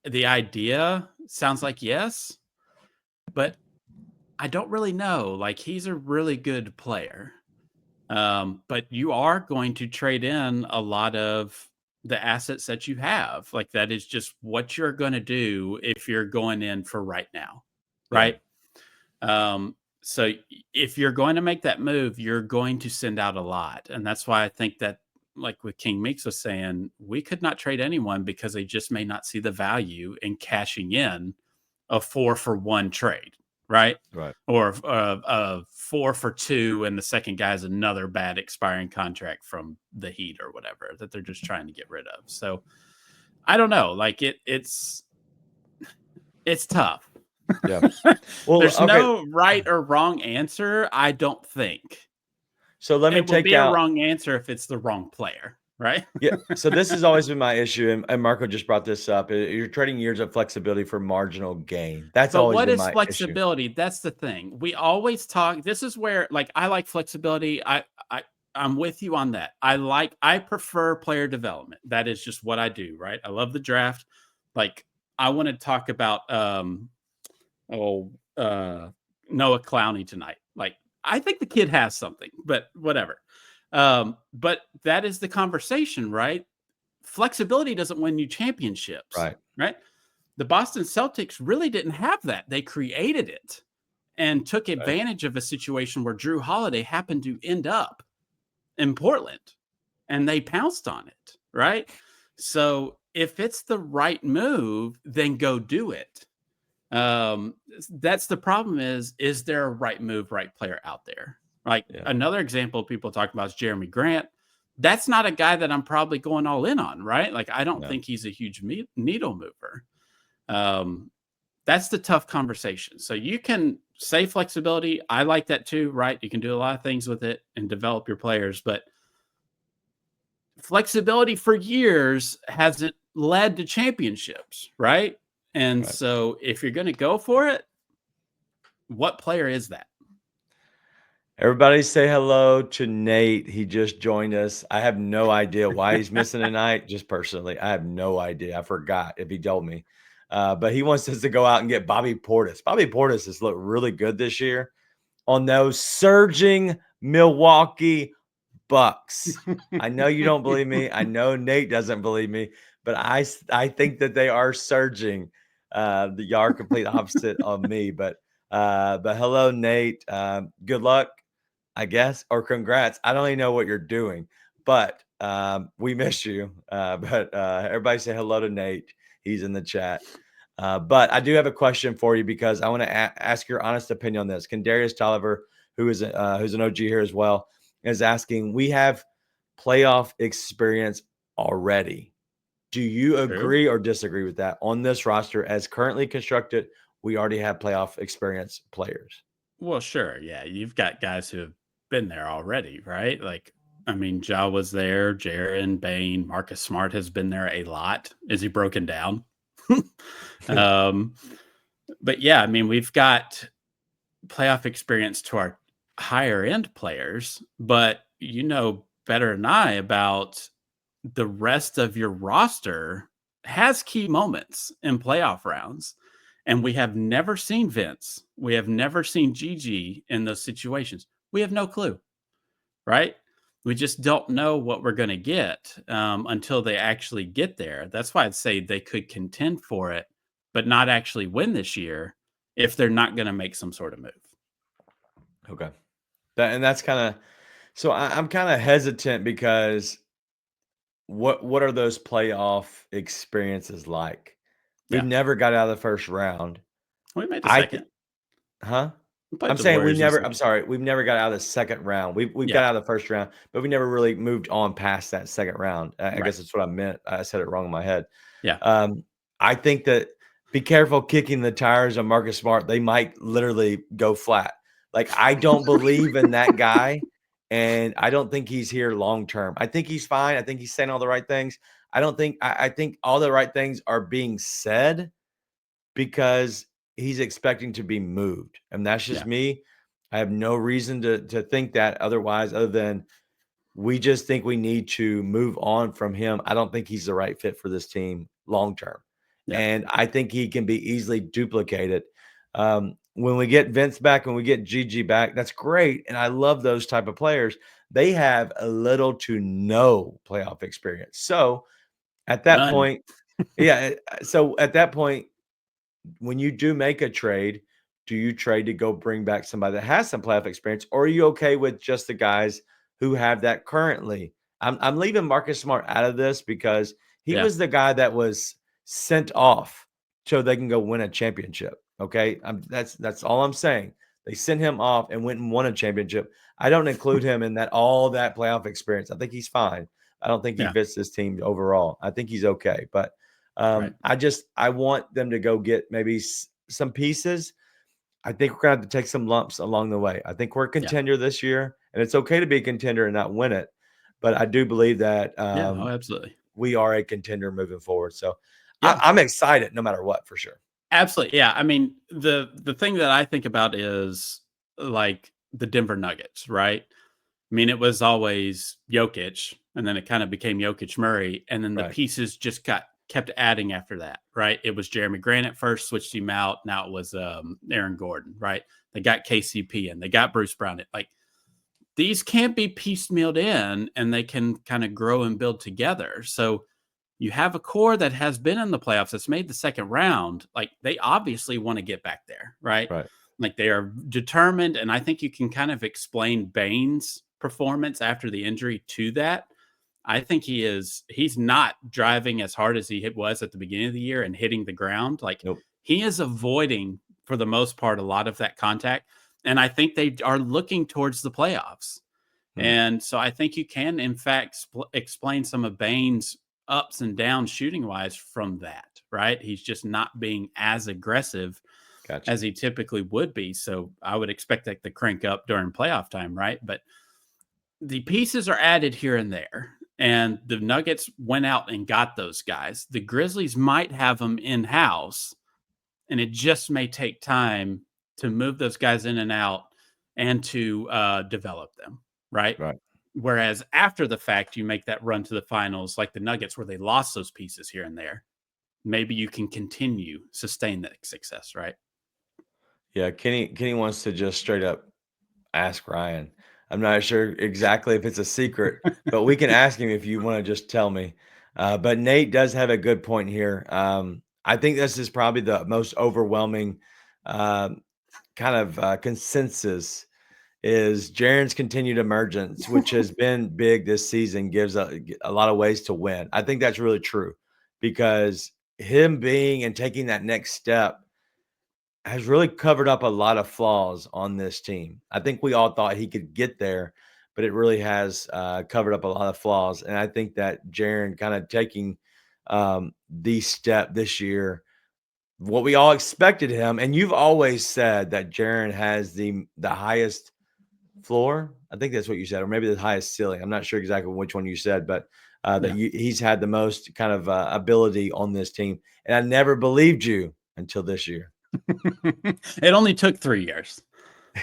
The idea sounds like yes, but I don't really know. Like, he's a really good player. But you are going to trade in a lot of the assets that you have. Like, that is just what you're going to do if you're going in for right now. Right. So if you're going to make that move, you're going to send out a lot. And that's why I think that, like with King Meeks was saying, we could not trade anyone because they just may not see the value in cashing in a 4-for-1 trade, right? Or a 4-for-2, and the second guy is another bad expiring contract from the Heat or whatever that they're just trying to get rid of. So I don't know. Like it's tough. Yeah. Well, there's no right or wrong answer, I don't think. So let me take out a wrong answer if it's the wrong player, right? Yeah. So this has always been my issue, and Marco just brought this up. You're trading years of flexibility for marginal gain. That's always been my flexibility? issue. That's the thing. We always talk. This is where, like, I like flexibility. I'm with you on that. I prefer player development. That is just what I do, right? I love the draft. Like, I want to talk about Noah Clowney tonight. Like, I think the kid has something, but whatever. But that is the conversation, right? Flexibility doesn't win you championships, right? The Boston Celtics really didn't have that. They created it and took advantage of a situation where Drew Holiday happened to end up in Portland, and they pounced on it, right? So if it's the right move, then go do it. That's the problem is there a right move, right player out there? Like, another example people talk about is Jeremy Grant. that's not a guy that I'm probably going all in on, right? Like, I don't No. think he's a huge needle mover. That's the tough conversation. So you can say flexibility. I like that too, right? You can do a lot of things with it and develop your players, but flexibility for years hasn't led to championships, right? And Right. so if you're going to go for it, what player is that? Everybody say hello to Nate. He just joined us. I have no idea why he's missing tonight. Just personally, I have no idea. I forgot if he told me. But he wants us to go out and get Bobby Portis. Bobby Portis has looked really good this year on those surging Milwaukee Bucks. I know you don't believe me. I know Nate doesn't believe me, but I think that they are surging. The are complete opposite of me, but hello, Nate. Good luck, I guess, or congrats. I don't even know what you're doing, but we miss you. But everybody say hello to Nate. He's in the chat. But I do have a question for you because I want to ask your honest opinion on this. Can Darius Tolliver, who's an OG here as well, is asking, we have playoff experience already. Do you True. agree or disagree with that? On this roster, as currently constructed, we already have playoff experience players. Well, sure. Yeah. You've got guys who have been there already, right? Like, I mean, Ja was there, Jaren, Bane, Marcus Smart has been there a lot. Is he broken down? um, but yeah, I mean, we've got playoff experience to our higher end players, but you know better than I about the rest of your roster has key moments in playoff rounds. And we have never seen Vince. We have never seen Gigi in those situations. We have no clue, right? We just don't know what we're going to get until they actually get there. That's why I'd say they could contend for it, but not actually win this year if they're not going to make some sort of move. Okay. That's kind of, so I'm kind of hesitant because what are those playoff experiences like? We've Yeah. never got out of the first round. We made the I th- second. huh? We played I'm the saying we Warriors in the never. I'm second. sorry, we've never got out of the second round. We've Yeah. got out of the first round, but we never really moved on past that second round. I Right. guess that's what I meant. I said it wrong in my head. Yeah. I think that be careful kicking the tires on Marcus Smart. They might literally go flat. Like I don't believe in that guy, and I don't think he's here long term. I think he's fine. I think he's saying all the right things. I don't think. I think all the right things are being said because he's expecting to be moved, and that's just Yeah. me. I have no reason to think that otherwise, other than we just think we need to move on from him. I don't think he's the right fit for this team long term. Yeah. And I think he can be easily duplicated. When we get Vince back, when we get Gigi back, that's great. And I love those type of players. They have a little to no playoff experience. So at that None. point, yeah. So at that point, when you do make a trade, do you trade to go bring back somebody that has some playoff experience, or are you okay with just the guys who have that currently? I'm leaving Marcus Smart out of this because he Yeah. was the guy that was sent off so they can go win a championship. Okay, that's all I'm saying. They sent him off and went and won a championship. I don't include him in that all that playoff experience. I think he's fine. I don't think he Yeah. fits this team overall. I think he's okay, but Right. I want them to go get maybe some pieces. I think we're gonna have to take some lumps along the way. I think we're a Yeah. contender this year, and it's okay to be a contender and not win it. But I do believe that Yeah. Oh, absolutely. we are a contender moving forward. So Yeah. I'm excited no matter what, for sure. Absolutely. Yeah. I mean, the thing that I think about is like the Denver Nuggets, right? I mean, it was always Jokic, and then it kind of became Jokic Murray, and then the Right. pieces just got kept adding after that, right? It was Jeremy Grant at first, switched him out. Now it was Aaron Gordon, right? They got KCP and they got Bruce Brown. Like these can't be piecemealed in, and they can kind of grow and build together. So you have a core that has been in the playoffs that's made the second round. Like they obviously want to get back there, right? Right. Like they are determined. And I think you can kind of explain Bane's performance after the injury to that. I think he's not driving as hard as he was at the beginning of the year and hitting the ground. Like Nope. he is avoiding, for the most part, a lot of that contact. And I think they are looking towards the playoffs. And so I think you can, in fact, explain some of Bane's ups and downs shooting wise from that, right? He's just not being as aggressive Gotcha. as he typically would be. So I would expect that to crank up during playoff time, right? But the pieces are added here and there, and the Nuggets went out and got those guys. The Grizzlies might have them in house, and it just may take time to move those guys in and out and to develop them, right? Right. Whereas after the fact, you make that run to the finals, like the Nuggets, where they lost those pieces here and there. Maybe you can sustain that success, right? Yeah, Kenny wants to just straight up ask Ryan. I'm not sure exactly if it's a secret, but we can ask him if you want to just tell me. But Nate does have a good point here. I think this is probably the most overwhelming kind of consensus is Jaren's continued emergence, which has been big this season, gives a lot of ways to win. I think that's really true because him being and taking that next step has really covered up a lot of flaws on this team. I think we all thought he could get there, but it really has covered up a lot of flaws. And I think that Jaren kind of taking the step this year, what we all expected him, and you've always said that Jaren has the highest floor. I think that's what you said, or maybe the highest ceiling. I'm not sure exactly which one you said, but he's had the most kind of ability on this team. And I never believed you until this year. It only took 3 years,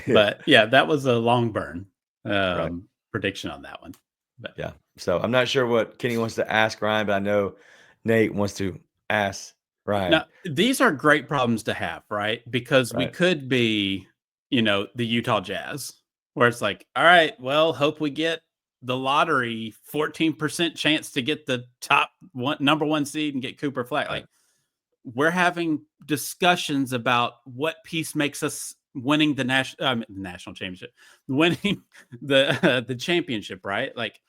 Yeah. but yeah, that was a long burn Right. prediction on that one. But Yeah. So I'm not sure what Kenny wants to ask Ryan, but I know Nate wants to ask Ryan. now these are great problems to have, right? Because we Right. could be, the Utah Jazz, where it's like, all right, well, hope we get the lottery 14% chance to get the number one seed and get Cooper Flag. Right. Like, we're having discussions about what piece makes us winning the national championship, winning the championship, right? Like,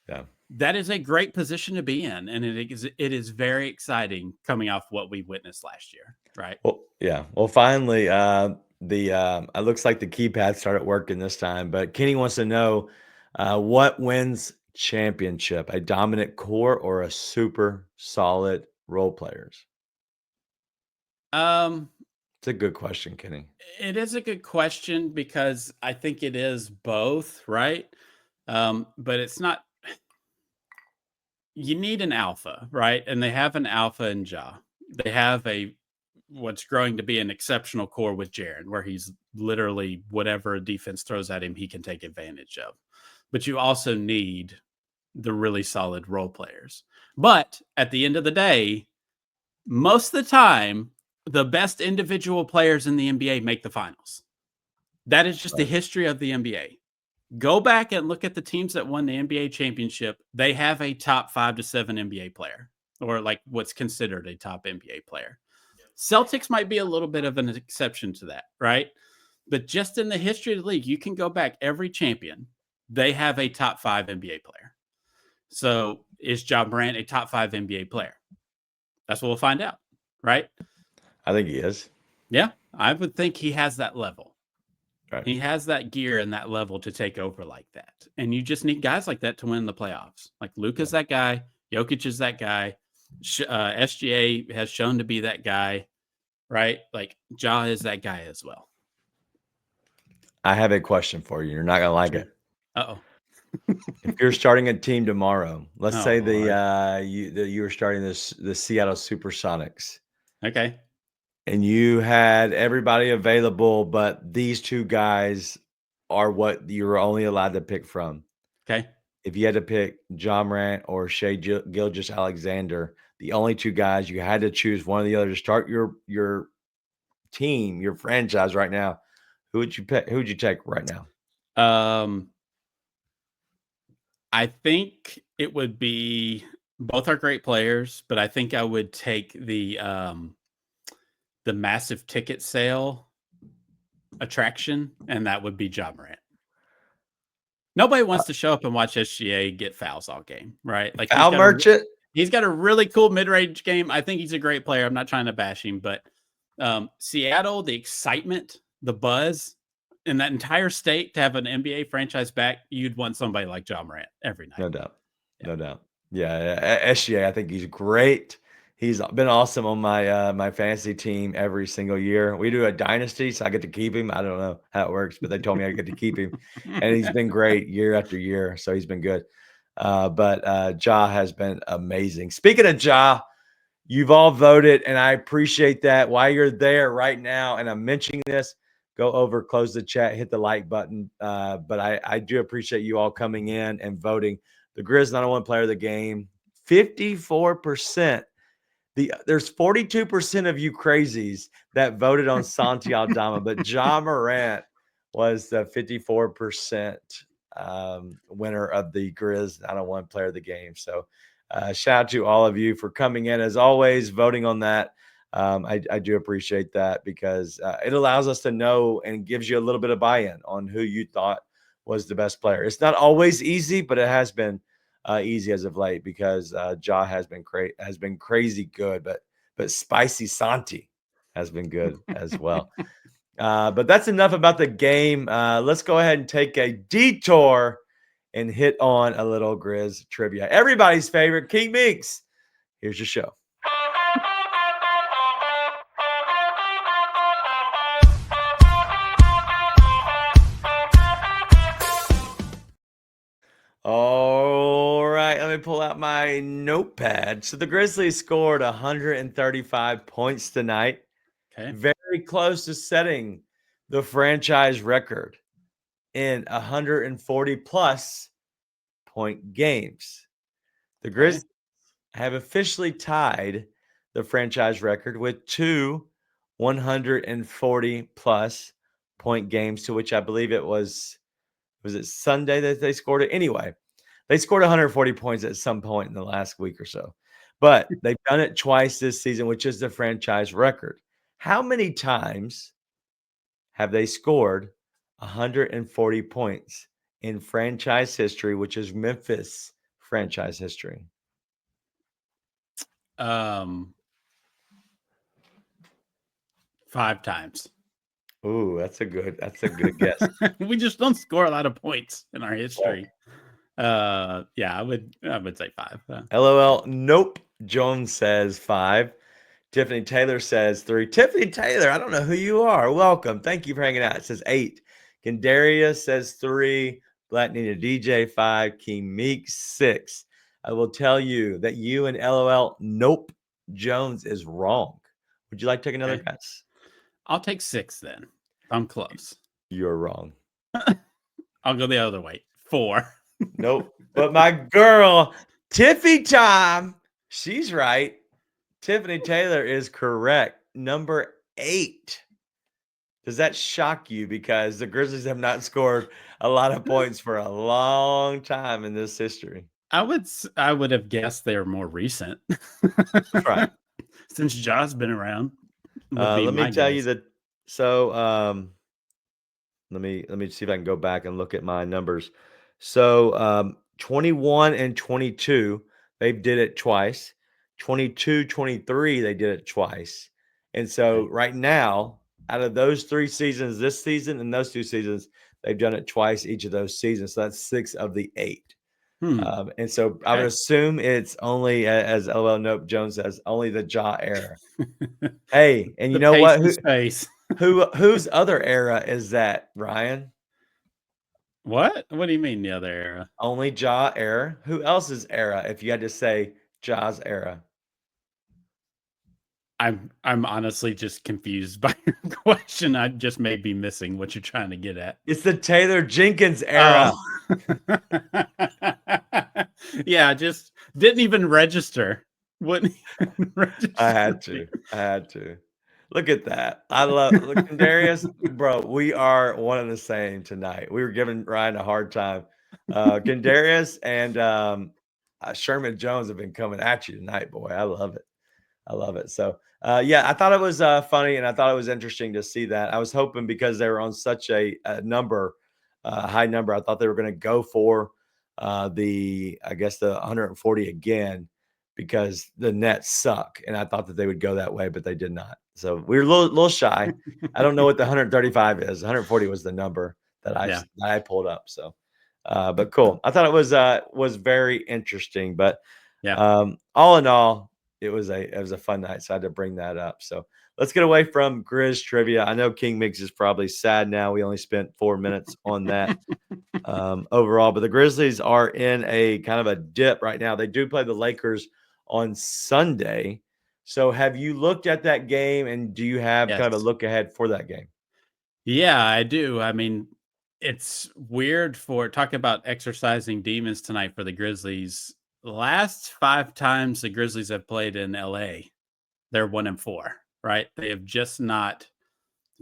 Yeah. that is a great position to be in, and it is very exciting coming off what we witnessed last year, right? Well, yeah. Well, finally, it looks like the keypad started working this time, but Kenny wants to know what wins championship, a dominant core or a super solid role players? Um, It's a good question, Kenny. it is a good question because I think it is both, right? But it's not. You need an alpha, right? And they have an alpha in Ja. They have what's growing to be an exceptional core with Jaren, where he's literally whatever a defense throws at him, he can take advantage of. But you also need the really solid role players. But at the end of the day, most of the time, the best individual players in the NBA make the finals. That is just the Right. history of the NBA. Go back and look at the teams that won the NBA championship. They have a top 5 to 7 NBA player, or like what's considered a top NBA player. Celtics might be a little bit of an exception to that, right? But just in the history of the league, you can go back every champion. They have a top 5 NBA player. So is Ja Morant a top 5 NBA player? That's what we'll find out, right? I think he is. Yeah, I would think he has that level. Right. He has that gear and that level to take over like that. And you just need guys like that to win the playoffs. Like Luka's that guy. Jokic is that guy. SGA has shown to be that guy, right? Like Ja is that guy as well. I have a question for you. You're not gonna like it. Uh-oh. If you're starting a team tomorrow, let's Oh, say Lord. you were starting the Seattle Supersonics, Okay. and you had everybody available, but these two guys are what you were only allowed to pick from. Okay. If you had to pick John Morant or Shea Gilgeous-Alexander, the only two guys you had to choose one or the other to start your team, your franchise right now, who would you pick? Who would you take right now? I think it would be both are great players, but I think I would take the massive ticket sale attraction, and that would be Ja Morant. Nobody wants to show up and watch SGA get fouls all game, right? Like Foul merchant. He's got a really cool mid-range game. I think he's a great player. I'm not trying to bash him, but Seattle, the excitement, the buzz, in that entire state to have an NBA franchise back, you'd want somebody like Ja Morant every night. No doubt. Yeah. No doubt. Yeah, SGA, I think he's great. He's been awesome on my fantasy team every single year. We do a dynasty, so I get to keep him. I don't know how it works, but they told me I get to keep him, and he's been great year after year. So he's been good. But Ja has been amazing. Speaking of Ja, you've all voted, and I appreciate that. While you're there right now, and I'm mentioning this, go over, close the chat, hit the like button. But I do appreciate you all coming in and voting. The Grizz 901 player of the game, 54%. There's 42% of you crazies that voted on Santi Aldama, but Ja Morant was the 54% winner of the Grizz 901 player of the game. So shout out to all of you for coming in, as always, voting on that. I do appreciate that because it allows us to know and gives you a little bit of buy-in on who you thought was the best player. It's not always easy, but it has been easy as of late because Ja has been crazy good, but Spicy Santi has been good as well. But that's enough about the game. Let's go ahead and take a detour and hit on a little Grizz trivia. Everybody's favorite, King Meeks. Here's your show. All right, let me pull out my notepad. So the Grizzlies scored 135 points tonight. Okay. Very close to setting the franchise record in 140 plus point games. The Grizz have officially tied the franchise record with two 140 plus point games, to which I believe it was it Sunday that they scored it? Anyway, they scored 140 points at some point in the last week or so. But they've done it twice this season, which is the franchise record. How many times have they scored 140 points in franchise history, which is Memphis franchise history? 5 times. Ooh, that's a good guess. We just don't score a lot of points in our history. Yeah, I would say 5. LOL. Nope. Jones says 5. Tiffany Taylor says 3. Tiffany Taylor, I don't know who you are. Welcome. Thank you for hanging out. It says 8. Kendaria says 3. Black Nina DJ 5. King Meek 6. I will tell you that you and LOL Nope Jones is wrong. Would you like to take another guess? I'll take 6 then. I'm close. You're wrong. I'll go the other way. 4. Nope. But my girl, Tiffy Time, she's right. Tiffany Taylor is correct. Number 8. Does that shock you? Because the Grizzlies have not scored a lot of points for a long time in this history. I would have guessed they're more recent. Right. Since Ja's been around. Let me tell you that. So let me see if I can go back and look at my numbers. So 21 and 22, they did it twice. 22, 23, they did it twice. And so right now, out of those 3 seasons, this season and those 2 seasons, they've done it twice each of those seasons. So that's 6 of the 8. And so I would assume it's only, as LL Nope Jones says, only the Ja era. Hey, and you know what? Whose other era is that, Ryan? What? What do you mean the other era? Only Ja era. Who else's era? If you had to say Ja's era, I'm honestly just confused by your question. I just may be missing what you're trying to get at. it's the Taylor Jenkins era. Oh. Yeah, just didn't even register. Wouldn't even register. I had to. Look at that. I love Darius, bro. We are one and the same tonight. We were giving Ryan a hard time. Darius and Sherman Jones have been coming at you tonight, boy. I love it. So yeah, I thought it was funny and I thought it was interesting to see that. I was hoping because they were on such a high number, I thought they were going to go for the 140 again because the Nets suck. And I thought that they would go that way, but they did not. So we were a little shy. I don't know what the 135 is. 140 was the number that Yeah. I pulled up. So, but cool. I thought it was very interesting. But Yeah. all in all, it was a fun night. So I had to bring that up. So let's get away from Grizz trivia. I know King Mix is probably sad now. We only spent 4 minutes on that overall, but the Grizzlies are in a kind of a dip right now. They do play the Lakers on Sunday. So have you looked at that game, and do you have kind of a Yes. look ahead for that game? Yeah, I do. I mean, it's weird for talking about exercising demons tonight for the Grizzlies. Last 5 times the Grizzlies have played in LA, they're 1-4, right? They have just not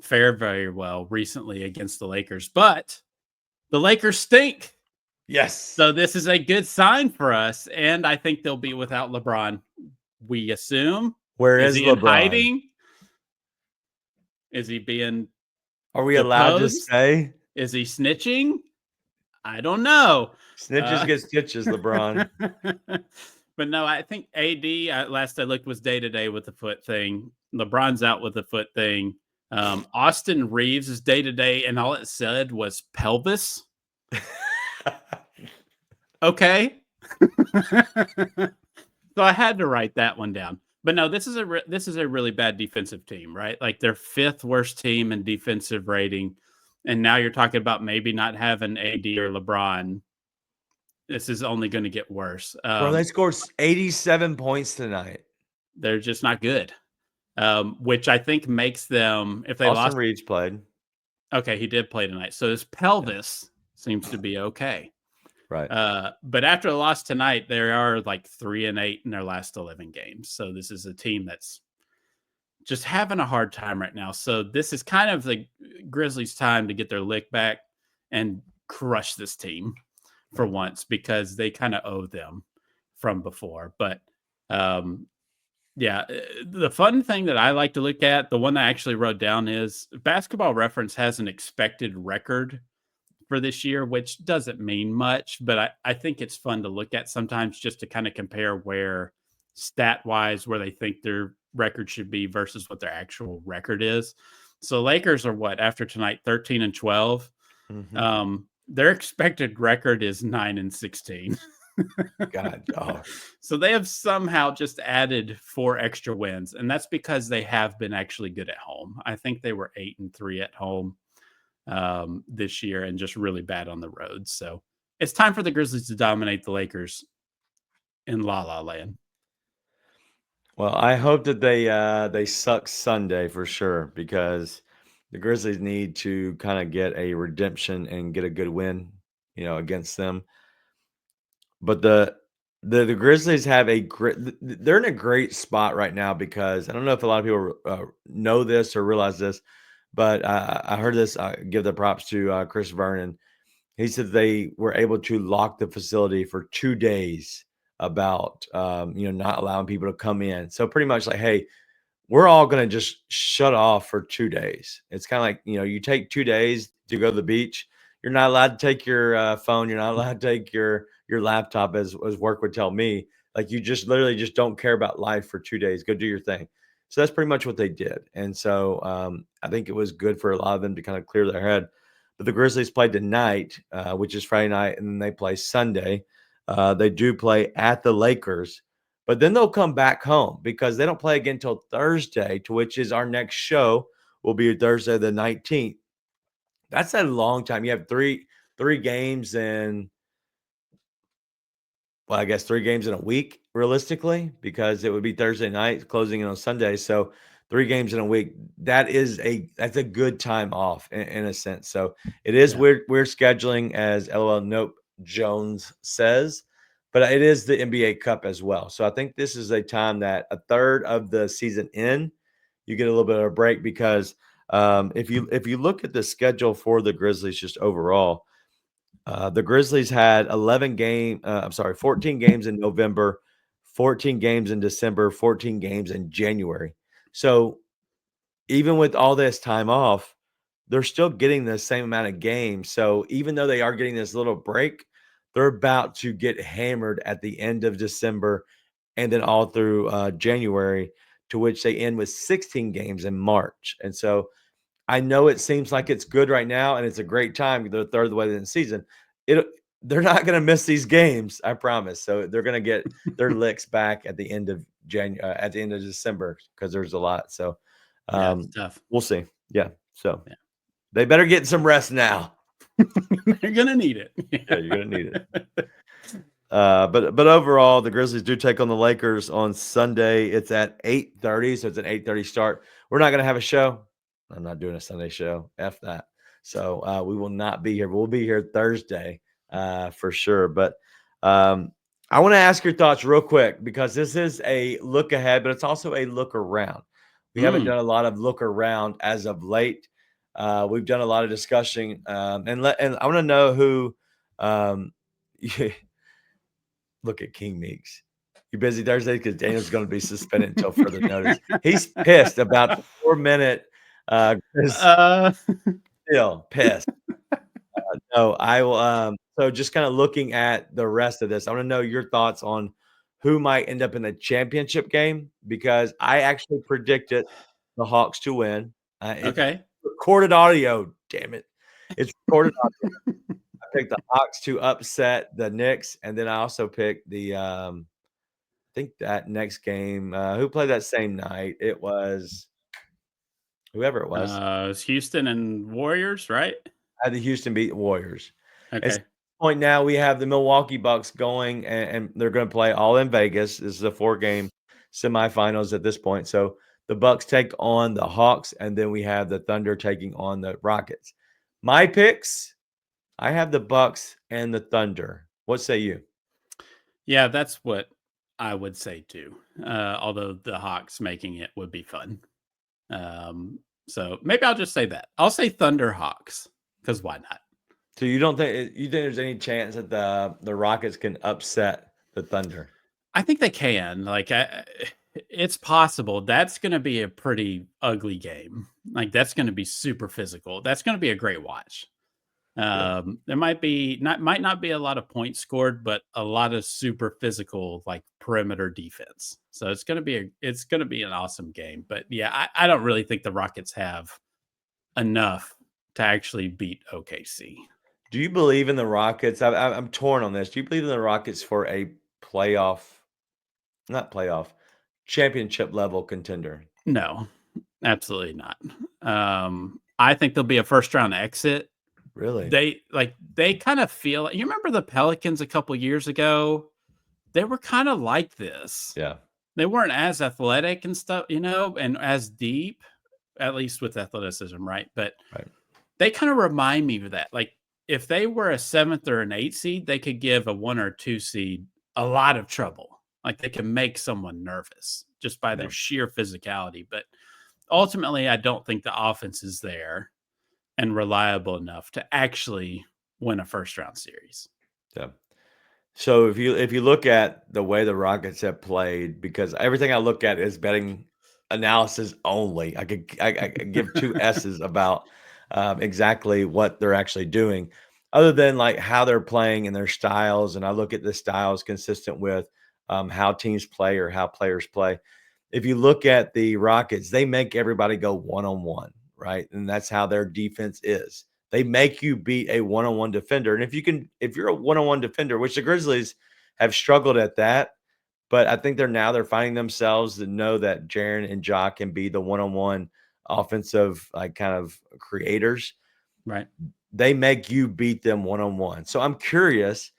fared very well recently against the Lakers, but the Lakers stink. Yes. So this is a good sign for us, and I think they'll be without LeBron. We assume. Where Is is he in LeBron? hiding? Is he being Are we allowed to deposed? say? Is he snitching? I don't know. Snitches get stitches, LeBron. But no, I think AD, last I looked, was day to day with the foot thing. LeBron's out with the foot thing. Austin Reeves is day to day, and all it said was pelvis. Okay. So I had to write that one down. But no, this is a really bad defensive team, right? Like their 5th worst team in defensive rating, and now you're talking about maybe not having AD or LeBron. This is only going to get worse. Bro, they scored 87 points tonight. They're just not good, which I think makes them, if they Austin lost. Reeves played. Okay, he did play tonight. So his pelvis seems to be okay. Right. But after the loss tonight, they are like 3-8 in their last 11 games. So this is a team that's just having a hard time right now. So this is kind of the Grizzlies' time to get their lick back and crush this team for once, because they kind of owe them from before. But yeah, the fun thing that I like to look at, the one I actually wrote down, is Basketball Reference has an expected record for this year, which doesn't mean much, but I think it's fun to look at sometimes, just to kind of compare where stat wise, where they think their record should be versus what their actual record is. So Lakers are what, after tonight, 13-12. Their expected record is 9-16. God, dog. So they have somehow just added 4 extra wins, and that's because they have been actually good at home. I think they were 8-3 at home this year, and just really bad on the road. So it's time for the Grizzlies to dominate the Lakers in La La Land. Well, I hope that they suck Sunday for sure, because the Grizzlies need to kind of get a redemption and get a good win, against them. But the Grizzlies have they're in a great spot right now, because I don't know if a lot of people know this or realize this, but I heard this. Give the props to Chris Vernon. He said they were able to lock the facility for 2 days about not allowing people to come in. So pretty much like, hey, we're all going to just shut off for 2 days. It's kind of like, you take 2 days to go to the beach. You're not allowed to take your phone. You're not allowed to take your laptop, as work would tell me. Like, you just literally just don't care about life for 2 days. Go do your thing. So that's pretty much what they did. And so I think it was good for a lot of them to kind of clear their head. But the Grizzlies played tonight, which is Friday night, and then they play Sunday. They do play at the Lakers. But then they'll come back home, because they don't play again until Thursday, to which is our next show will be Thursday the 19th. That's a long time. You have three games in, well, I guess 3 games in a week, realistically, because it would be Thursday night closing in on Sunday. So 3 games in a week, that's a good time off in a sense. So it is Yeah. weird scheduling, as LOL Nope Jones says, but it is the NBA Cup as well. So I think this is a time that a third of the season in, you get a little bit of a break, because if you look at the schedule for the Grizzlies just overall, the Grizzlies had 14 games in November, 14 games in December, 14 games in January. So even with all this time off, they're still getting the same amount of games. So even though they are getting this little break, they're about to get hammered at the end of December and then all through January, to which they end with 16 games in March. And so I know it seems like it's good right now, and it's a great time. They're third of the way in the season. It they're not going to miss these games, I promise. So they're going to get their licks back at the end of at the end of December because there's a lot. So Yeah, it's tough. we'll see. Yeah. So Yeah. they better get some rest now. You're gonna need it. Yeah, you're gonna need it. But overall, the Grizzlies do take on the Lakers on Sunday. It's at 8:30, so it's an 8:30 start. We're not gonna have a show. I'm not doing a Sunday show. F that. So we will not be here. We'll be here Thursday for sure. But I want to ask your thoughts real quick because this is a look ahead, but it's also a look around. We haven't done a lot of look around as of late. We've done a lot of discussion, and I want to know who. Look at King Meeks. You busy Thursday because Daniel's going to be suspended until further notice. He's pissed about the 4-minute. Still pissed. No, I will. So just kind of looking at the rest of this, I want to know your thoughts on who might end up in the championship game because I actually predicted the Hawks to win. It's Okay. recorded audio. Damn it! It's recorded audio. I picked the Hawks to upset the Knicks, and then I also picked the I think that next game. Who played that same night? It was whoever it was. It's Houston and Warriors, right? I had the Houston beat the Warriors. At this Okay. point now, we have the Milwaukee Bucks going, and they're going to play all in Vegas. This is a 4-game semifinals at this point. So the Bucks take on the Hawks, and then we have the Thunder taking on the Rockets. My picks, I have the Bucks and the Thunder. What say you? Yeah, that's what I would say too. Although the Hawks making it would be fun. So maybe I'll just say that. I'll say Thunder Hawks because why not? So you don't think there's any chance that the Rockets can upset the Thunder? I think they can. It's possible. That's going to be a pretty ugly game. Like that's going to be super physical. That's going to be a great watch. There might not be a lot of points scored, but a lot of super physical like perimeter defense. So it's going to be an awesome game. But yeah, I don't really think the Rockets have enough to actually beat OKC. Do you believe in the Rockets? I'm torn on this. Do you believe in the Rockets for a playoff, not playoff, championship level contender? No, absolutely not. I think there'll be a first round exit. Really? They kind of feel. You remember the Pelicans a couple years ago? They were kind of like this. Yeah. They weren't as athletic and stuff, and as deep, at least with athleticism, right? But Right. they kind of remind me of that. Like if they were a 7th or an 8th seed, they could give a 1 or 2 seed a lot of trouble. Like they can make someone nervous just by their Yeah. sheer physicality. But ultimately, I don't think the offense is there and reliable enough to actually win a first round series. Yeah. So if you look at the way the Rockets have played, because everything I look at is betting analysis only. I could give two S's about exactly what they're actually doing, other than like how they're playing and their styles. And I look at the styles consistent with how teams play or how players play. If you look at the Rockets, they make everybody go one-on-one, right? And that's how their defense is. They make you beat a one-on-one defender. And if you're a one-on-one defender, which the Grizzlies have struggled at that, but I think they're finding themselves to know that Jaren and Ja can be the one-on-one offensive like kind of creators. Right. They make you beat them one-on-one. So I'm curious,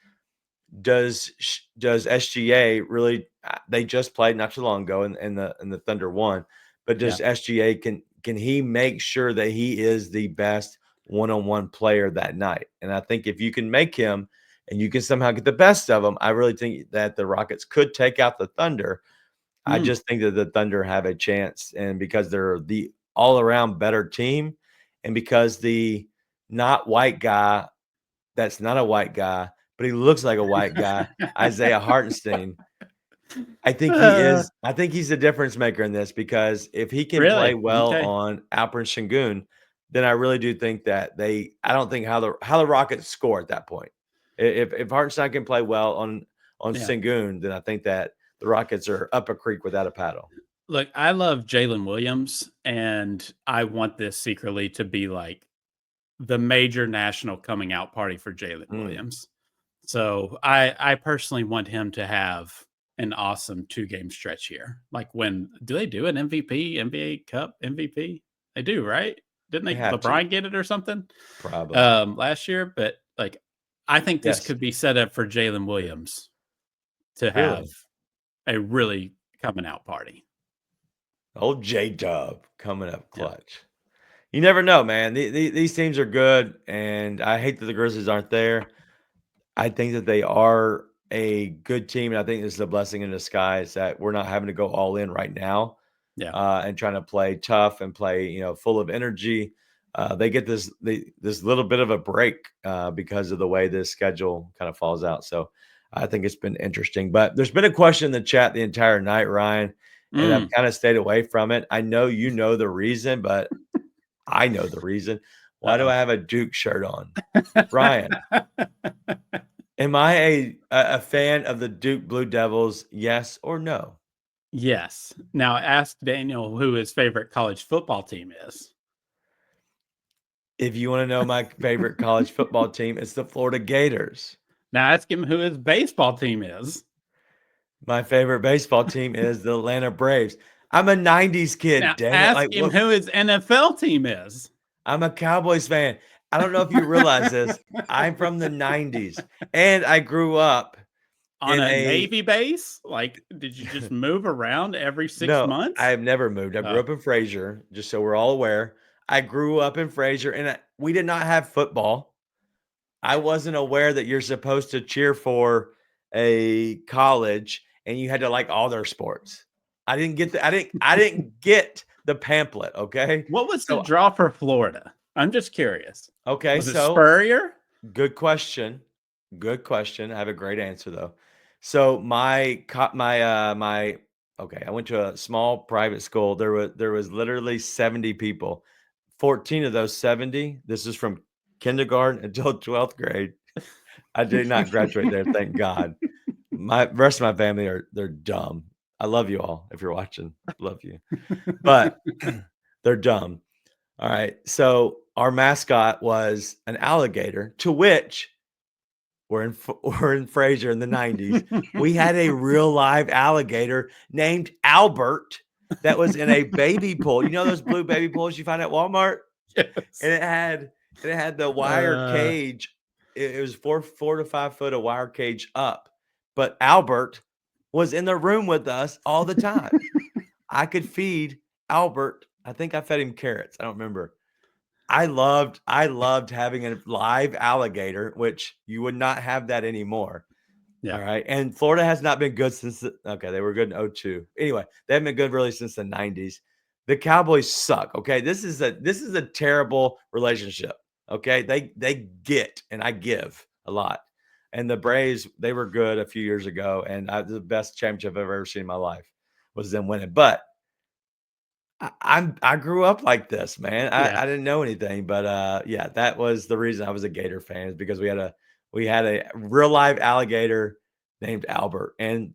does SGA really they just played not too long ago and the Thunder won, but does Yeah. SGA can he make sure that he is the best one-on-one player that night? And I think if you can make him and you can somehow get the best of him, I really think that the Rockets could take out the Thunder. I just think that the Thunder have a chance, and because they're the all-around better team, and because the not white guy that's not a white guy, but he looks like a white guy, Isaiah Hartenstein. I think he's the difference maker in this because if he can play Really? well Okay. on Alperen Sengun, then I really do think that I don't think how the Rockets score at that point. If Hartenstein can play well on Yeah. Sengun, then I think that the Rockets are up a creek without a paddle. Look, I love Jalen Williams, and I want this secretly to be like the major national coming out party for Jalen Mm, Williams. So I personally want him to have an awesome 2-game stretch here. Like when do they do an MVP, NBA Cup MVP? They do, right? Didn't they they have to, LeBron get it or something probably. last year? But like I think this Yes, could be set up for Jalen Williams to have really. a really coming out party. Old J-Dub coming up Yeah. clutch. You never know, man. These teams are good, and I hate that the Grizzlies aren't there. I think that they are a good team, and I think this is a blessing in disguise that we're not having to go all in right now, Yeah. and trying to play tough and play, full of energy. They get this little bit of a break because of the way this schedule kind of falls out. So I think it's been interesting. But there's been a question in the chat the entire night, Ryan, and I've Mm. kind of stayed away from it. I know you know the reason, but I know the reason. Why do Uh-oh. I have a Duke shirt on? Ryan, am I a fan of the Duke Blue Devils? Yes or no? Yes. Now ask Daniel who his favorite college football team is. If you want to know my favorite college football team, it's the Florida Gators. Now ask him who his baseball team is. My favorite baseball team is the Atlanta Braves. I'm a 90s kid, Now damn it. ask Like him what who his NFL team is. I'm a Cowboys fan. I don't know if you realize this. I'm from the 90s and I grew up On in a a Navy base? Like, did you just move around every 6 no, I months? have never moved. I grew Oh, up in Fraser, just so we're all aware. I grew up in Fraser and we did not have football. I wasn't aware that you're supposed to cheer for a college and you had to like all their sports. I didn't get the pamphlet, okay? what was the So draw for Florida? I'm just curious. okay, Was it so Spurrier? good question. Good question. I have a great answer though. So my okay, I went to a small private school. There was literally 70 people. 14 of those 70, this is from kindergarten until 12th grade. I did not graduate there, thank God. My rest of my family they're dumb. I love you all if you're watching. Love you. But they're dumb. All right. So our mascot was an alligator, to which we're in Fraser in the 90s. We had a real live alligator named Albert that was in a baby pool. You know those blue baby pools you find at Walmart? Yes. And it had the wire Uh, cage. It was 4 to 5 foot of wire cage up. But Albert was in the room with us all the time. I could feed Albert. I think I fed him carrots. I don't remember. I loved having a live alligator, which you would not have that anymore. yeah. All right. And Florida has not been good since okay, they were good in '02. Anyway, they haven't been good really since the 90s. The Cowboys suck. Okay. This is a terrible relationship. Okay. They get and I give a lot. And the Braves, they were good a few years ago. And the best championship I've ever seen in my life was them winning. But I grew up like this, man. Yeah. I didn't know anything, but yeah, that was the reason I was a Gator fan is because we had a real live alligator named Albert. And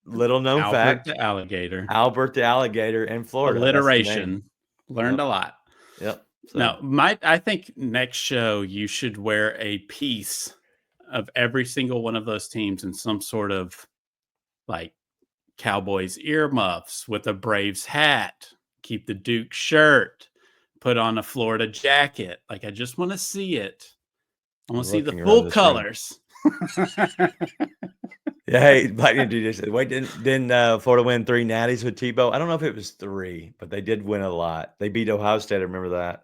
little known Albert fact, the alligator. Albert the alligator in Florida. That's the name. Alliteration. Learned Yep. a lot. Yep. Now, So I think next show you should wear a piece of every single one of those teams in some sort of like Cowboys earmuffs with a Braves hat, keep the Duke shirt, put on a Florida jacket. Like I just want to see it. I want I'm to see the looking around full this room. colors. Yeah, hey, Lightning dude just said, wait, didn't Florida win 3 natties with Tebow? I don't know if it was 3, but they did win a lot. They beat Ohio State. I remember that.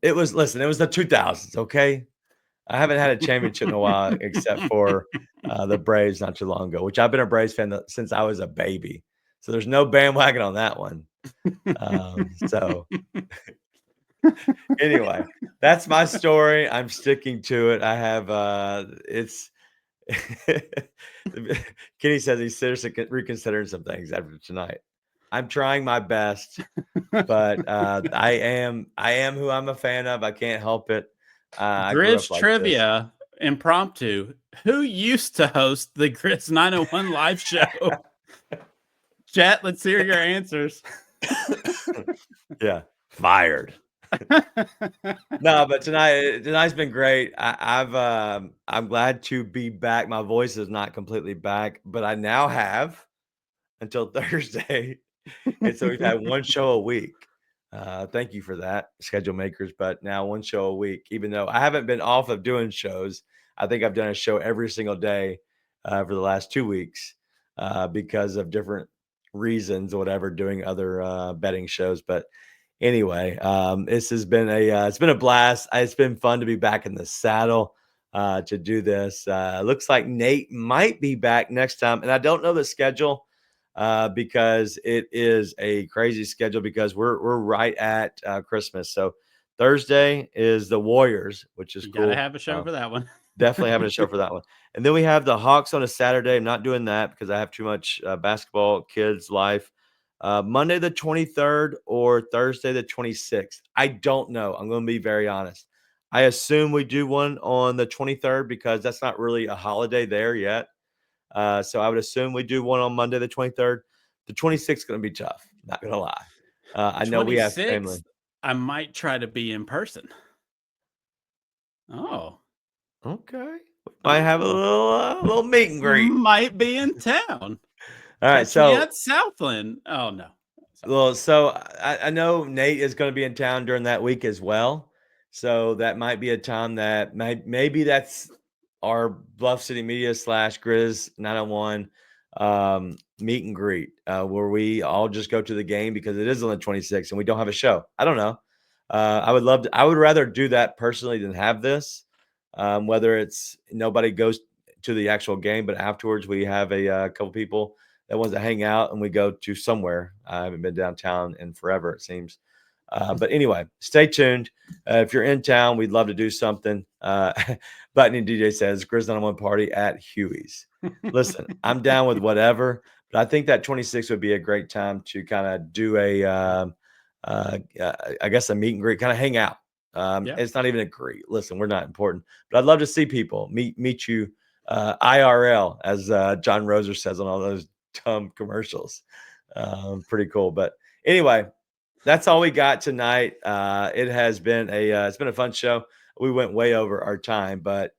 It was the 2000s. Okay, I haven't had a championship in a while, except for the Braves not too long ago, which I've been a Braves fan since I was a baby. So there's no bandwagon on that one. So anyway, that's my story. I'm sticking to it. I have it's Kenny says he's seriously reconsidering some things after tonight. I'm trying my best, but I am who I'm a fan of. I can't help it. I grew up Grizz like this. trivia impromptu. Who used to host the Grizz 901 live show? Chat, let's hear your answers. Yeah, fired. No, but tonight's been great. I'm glad to be back. My voice is not completely back, but I now have until Thursday. And so we've had one show a week. Thank you for that, schedule makers. But now one show a week, even though I haven't been off of doing shows. I think I've done a show every single day for the last 2 weeks because of different reasons or whatever, doing other betting shows. But anyway, this has been it's been a blast. It's been fun to be back in the saddle to do this. Looks like Nate might be back next time, and I don't know the schedule because it is a crazy schedule because we're right at Christmas. So Thursday is the Warriors, which is You cool. gotta have a show for that one. Definitely having a show for that one. And then we have the Hawks on a Saturday. I'm not doing that because I have too much basketball, kids, life. Monday the 23rd or Thursday the 26th. I don't know. I'm going to be very honest. I assume we do one on the 23rd because that's not really a holiday there yet. So I would assume we do one on Monday the 23rd. The 26th is going to be tough. Not going to lie. I know we have family. I might try to be in person. Oh. Okay. We might have a little meet and greet. Might be in town. All right. So at Southland. Oh no. Well, so I know Nate is going to be in town during that week as well. So that might be a time that maybe that's our Bluff City Media / Grizz 901 meet and greet where we all just go to the game because it is on the 26th and we don't have a show. I don't know. I would rather do that personally than have this. Whether it's nobody goes to the actual game, but afterwards we have a couple people that wants to hang out and we go to somewhere. I haven't been downtown in forever, it seems. But anyway, stay tuned. If you're in town, we'd love to do something. Button DJ says Grizz 901 party at Huey's. Listen, I'm down with whatever, but I think that 26 would be a great time to kind of do I guess a meet and greet, kind of hang out. It's not even a greet. Listen, we're not important, but I'd love to see people meet you IRL, as John Roser says on all those dumb commercials. Pretty cool. But anyway, that's all we got tonight. It has been it's been a fun show. We went way over our time, but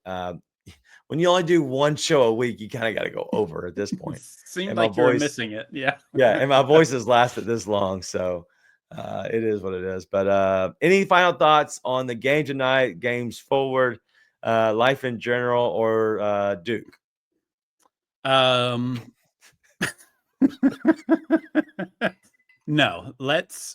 when you only do one show a week, you kind of got to go over at this point. Seemed like you were missing it. Yeah. Yeah. And my voice has lasted this long. So it is what it is. But any final thoughts on the game tonight, games forward, life in general, or Duke? No,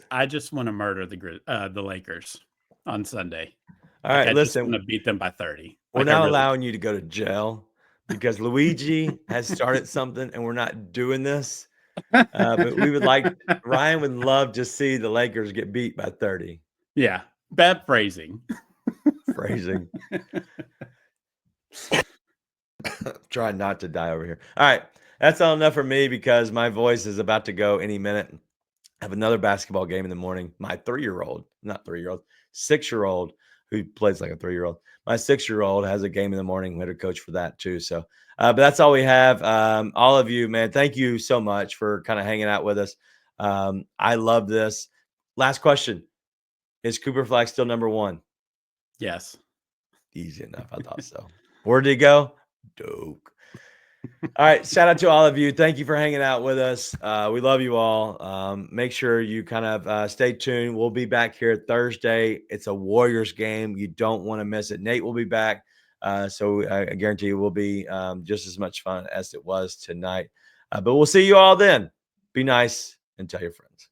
I just want to murder the Lakers on Sunday. All right, listen, I'm going to beat them by 30. We're not allowing you to go to jail because Luigi has started something and we're not doing this. But we would Ryan would love to see the Lakers get beat by 30. Yeah. Bad phrasing. Trying not to die over here. All right. That's all enough for me because my voice is about to go any minute. I have another basketball game in the morning. My 6-year-old who plays like a 3-year-old. My 6-year-old has a game in the morning. We had a coach for that too. So, but that's all we have. All of you, man, thank you so much for kind of hanging out with us. I love this. Last question. Is Cooper Flag still number 1? Yes. Easy enough. I thought so. Where did he go? Duke. All right. Shout out to all of you. Thank you for hanging out with us. We love you all. Make sure you kind of stay tuned. We'll be back here Thursday. It's a Warriors game. You don't want to miss it. Nate will be back. So I guarantee it will be just as much fun as it was tonight. But we'll see you all then. Be nice and tell your friends.